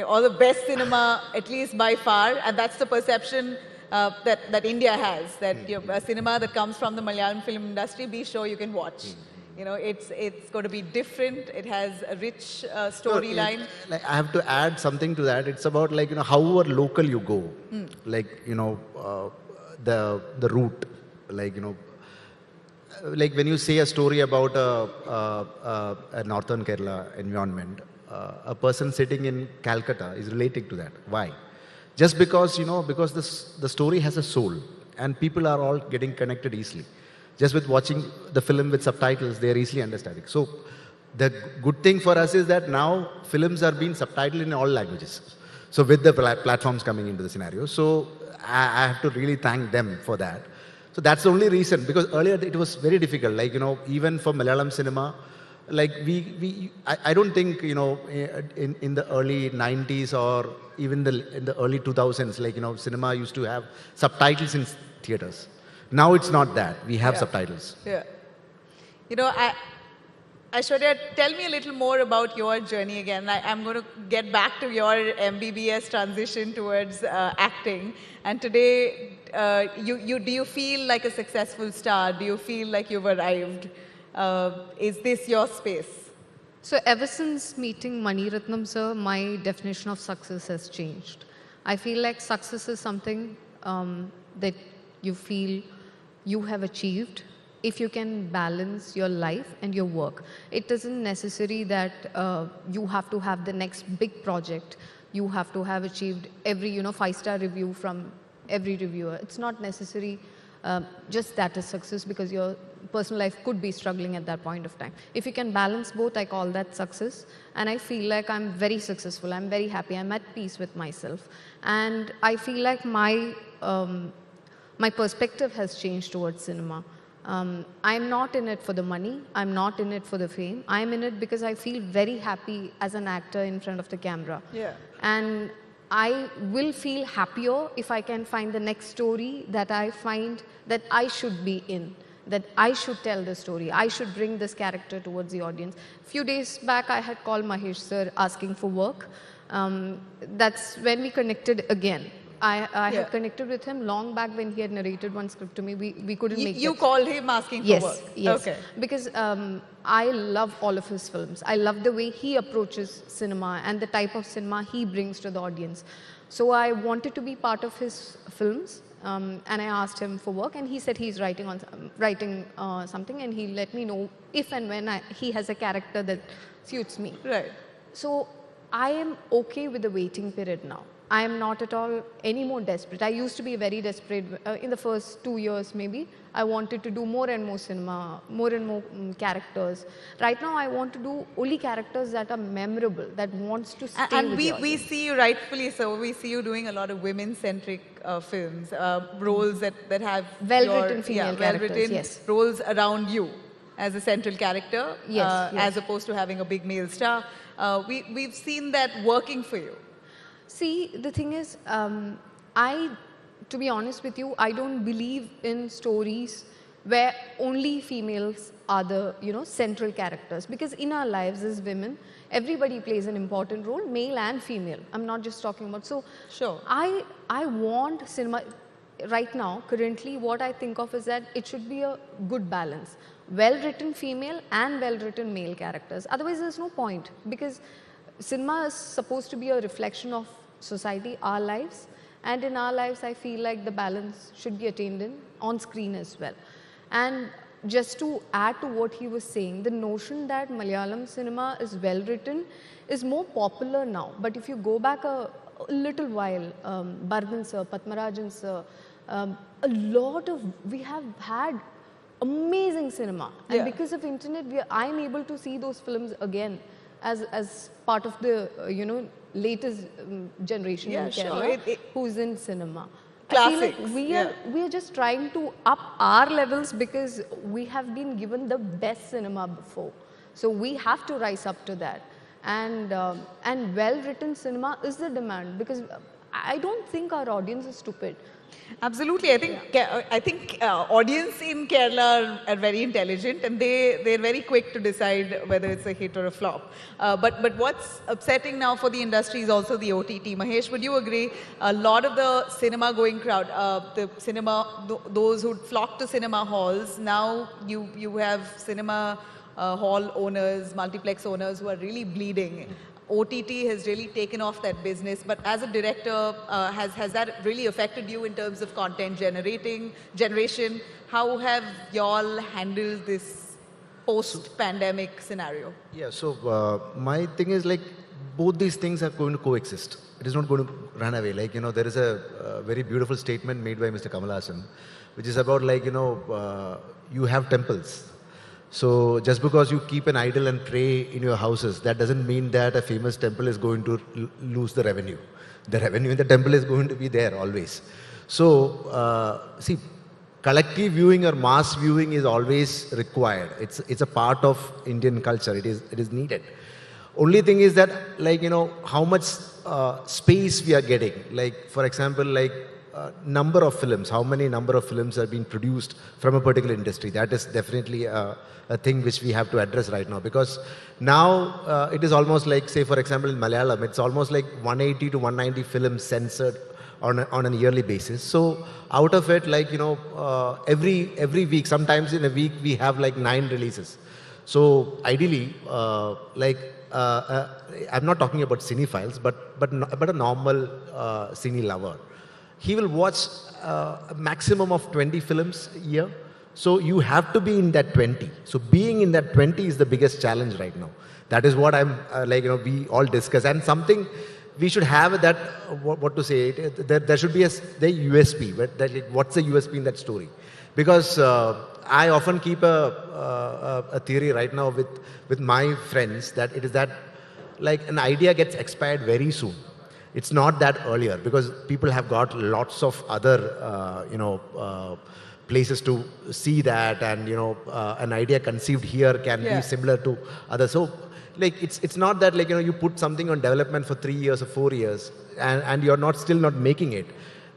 Or the best cinema, at least by far, and that's the perception that India has, that a cinema that comes from the Malayalam film industry, be sure you can watch. It's going to be different. It has a rich storyline. Like, I have to add something to that. It's about, like, however local you go, like, the route, like, like when you say a story about a northern Kerala environment, a person sitting in Calcutta is relating to that. Why? Just because, because the story has a soul and people are all getting connected easily. Just with watching the film with subtitles, they are easily understanding. So the good thing for us is that now films are being subtitled in all languages. So with the platforms coming into the scenario. So I have to really thank them for that. So that's the only reason, because earlier it was very difficult. Like, even for Malayalam cinema, like I don't think, in the early 90s or even in the early 2000s, like, cinema used to have subtitles in theaters. Now it's not that. We have subtitles. Yeah. Aishwarya, tell me a little more about your journey again. I'm going to get back to your MBBS transition towards acting. And today, do you feel like a successful star? Do you feel like you've arrived? Is this your space? So ever since meeting Mani Ratnam sir, my definition of success has changed. I feel like success is something that you feel you have achieved if you can balance your life and your work. It isn't necessary that you have to have the next big project. You have to have achieved every 5-star review from every reviewer. It's not necessary just that is success, because your personal life could be struggling at that point of time. If you can balance both, I call that success. And I feel like I'm very successful. I'm very happy. I'm at peace with myself. And I feel like my perspective has changed towards cinema. I'm not in it for the money. I'm not in it for the fame. I'm in it because I feel very happy as an actor in front of the camera. Yeah. And I will feel happier if I can find the next story that I find that I should be in, that I should tell the story. I should bring this character towards the audience. A few days back, I had called Mahesh sir asking for work. That's when we connected again. I had connected with him long back when he had narrated one script to me. We couldn't make it. You called him asking for Yes, work? yes. Okay. Because I love all of his films. I love the way he approaches cinema and the type of cinema he brings to the audience. So I wanted to be part of his films, and I asked him for work, and he said he's writing something, and he'll let me know if and when he has a character that suits me. Right. So I am okay with the waiting period now. I am not at all any more desperate. I used to be very desperate in the first 2 years maybe. I wanted to do more and more cinema, more and more characters. Right now I want to do only characters that are memorable, that wants to stay And with the we audience. see you, rightfully so, we see you doing a lot of women-centric films, roles that have Well-written female characters, well-written yes. roles around you as a central character, Yes, yes. as opposed to having a big male star. We've seen that working for you. See, the thing is, to be honest with you, I don't believe in stories where only females are the, central characters. Because in our lives as women, everybody plays an important role, male and female. I'm not just talking about. So, sure. I want cinema, right now, currently, what I think of is that it should be a good balance. Well-written female and well-written male characters. Otherwise, there's no point. Because cinema is supposed to be a reflection of society, our lives, and in our lives I feel like the balance should be attained on screen as well. And just to add to what he was saying, the notion that Malayalam cinema is well written is more popular now. But if you go back a little while, Bardhan sir, Patmarajan sir, we have had amazing cinema, and because of internet I'm able to see those films again as part of the latest generation in Kerala who's in cinema. Classics, I feel like we are just trying to up our levels because we have been given the best cinema before, so we have to rise up to that. And well written cinema is the demand, because I don't think our audience is stupid. Absolutely. I think audience in Kerala are very intelligent, and they're very quick to decide whether it's a hit or a flop. But what's upsetting now for the industry is also the OTT. Mahesh, would you agree? A lot of the cinema-going crowd, those who flock to cinema halls, now you have cinema hall owners, multiplex owners who are really bleeding. OTT has really taken off that business, but as a director, has that really affected you in terms of content generation? How have y'all handled this post-pandemic scenario? Yeah, so my thing is like both these things are going to coexist. It is not going to run away. There is a very beautiful statement made by Mr. Kamal Haasan, which is about you have temples. So just because you keep an idol and pray in your houses, that doesn't mean that a famous temple is going to lose the revenue. The revenue in the temple is going to be there always. So see, collective viewing or mass viewing is always required. It's a part of Indian culture. It is needed. Only thing is that how much space we are getting. For example, number of films, how many number of films are being produced from a particular industry. That is definitely a thing which we have to address right now, because now it is almost like, say for example in Malayalam, it's almost like 180 to 190 films censored on a yearly basis. So out of it, every week, sometimes in a week we have 9 releases. So ideally, I'm not talking about cinephiles, but a normal cine lover, he will watch a maximum of 20 films a year. So you have to be in that 20. So being in that 20 is the biggest challenge right now. That is what I'm we all discuss. And something we should have that, what to say, there should be the USP. What's the USP in that story? Because I often keep a theory right now with my friends that it is that an idea gets expired very soon. It's not that earlier, because people have got lots of other, places to see that, and an idea conceived here can be similar to others. So, it's not that you put something on development for 3 years or 4 years, and you're still not making it.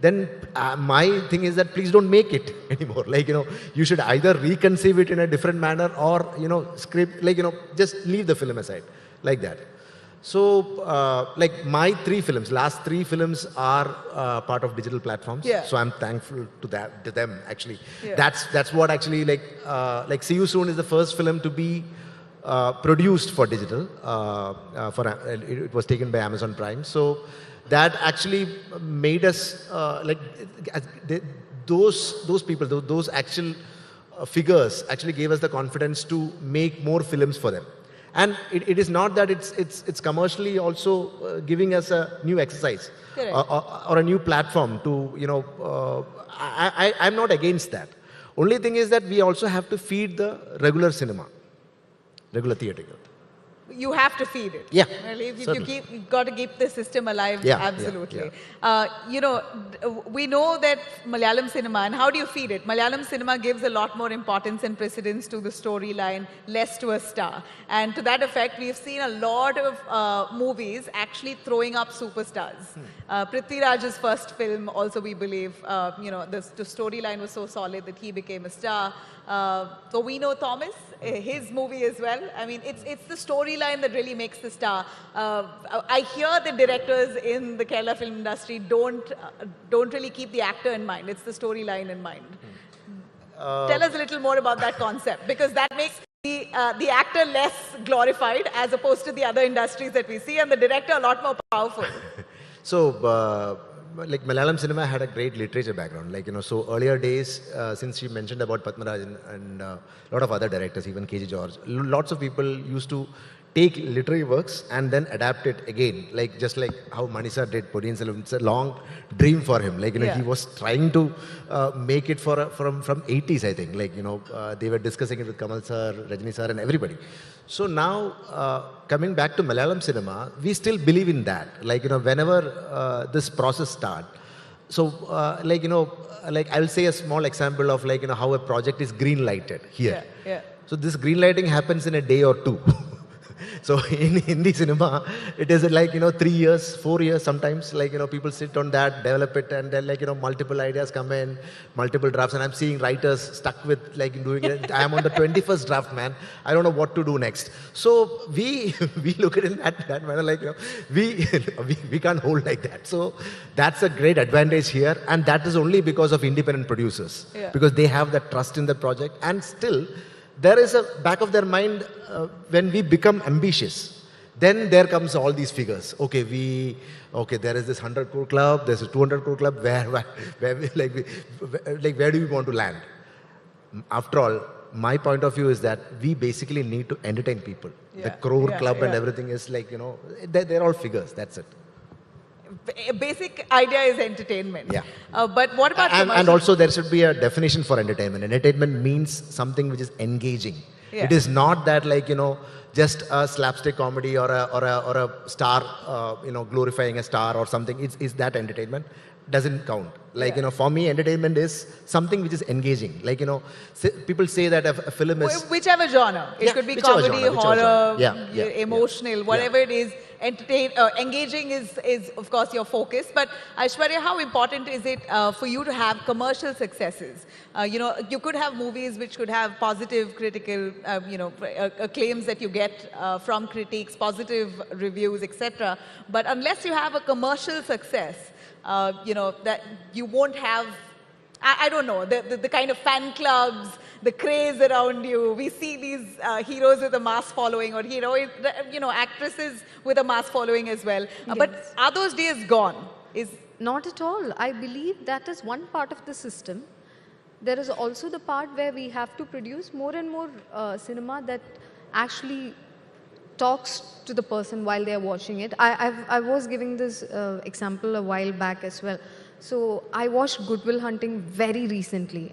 Then my thing is that please don't make it anymore. You should either reconceive it in a different manner, or script, just leave the film aside, like that. So, like my last three films are part of digital platforms. Yeah. So I'm thankful to them actually. Yeah. That's what actually like See You Soon is the first film to be produced for digital. It was taken by Amazon Prime. So that actually made us those people, those actual figures actually gave us the confidence to make more films for them. And it is not that it's commercially also giving us a new exercise or a new platform to, I'm not against that. Only thing is that we also have to feed the regular cinema, regular theatrical. You have to feed it. Yeah, You've got to keep the system alive. Yeah, absolutely. yeah. We know that Malayalam cinema, and how do you feed it? Malayalam cinema gives a lot more importance and precedence to the storyline, less to a star. And to that effect, we've seen a lot of movies actually throwing up superstars. Prithviraj's first film, also we believe, the storyline was so solid that he became a star. So we know Thomas, his movie as well. I mean, it's the storyline that really makes the star. I hear the directors in the Kerala film industry don't really keep the actor in mind. It's the storyline in mind. Tell us a little more about that concept, because that makes the actor less glorified as opposed to the other industries that we see, and the director a lot more powerful. So, like Malayalam cinema had a great literature background. So earlier days, since you mentioned about Padmaraj and a lot of other directors, even K.G. George, lots of people used to take literary works and then adapt it again. Just like how Manisar did Podiyan Selvam. It's a long dream for him. He was trying to make it from 80s, I think. They were discussing it with Kamal sir, Rajni sir, and everybody. So now, coming back to Malayalam cinema, we still believe in that. Whenever this process starts, so I will say a small example of how a project is green lighted here. So this green lighting happens in a day or two. So in Hindi cinema, it is 3 years, 4 years sometimes. People sit on that, develop it, and then multiple ideas come in, multiple drafts. And I'm seeing writers stuck with doing it. I am on the 21st draft, man. I don't know what to do next. So we look at it in that manner, we can't hold like that. So that's a great advantage here, and that is only because of independent producers, because they have that trust in the project. And still, there is a back of their mind when we become ambitious, then there comes all these figures. Okay, there is this 100 crore club, there's a 200 crore club. Where do we want to land? After all, my point of view is that we basically need to entertain people. The crore club and everything is they're all figures. That's it. Basic idea is entertainment. But what about and also there should be a definition for entertainment. Entertainment means something which is engaging. It is not that just a slapstick comedy or a star glorifying a star or something. Is that entertainment? Doesn't count. For me, entertainment is something which is engaging. People say that a film is whichever genre. It could be comedy, horror, emotional, whatever it is. Engaging is of course your focus, but Aishwarya, how important is it for you to have commercial successes? You could have movies which could have positive critical acclaims that you get from critics, positive reviews, etc. But unless you have a commercial success, that you won't have, I don't know, the kind of fan clubs, the craze around you. We see these heroes with a mass following, or actresses with a mass following as well. But are those days gone? Not at all. I believe that is one part of the system. There is also the part where we have to produce more and more cinema that actually talks to the person while they are watching it. I was giving this example a while back as well. So I watched Good Will Hunting very recently,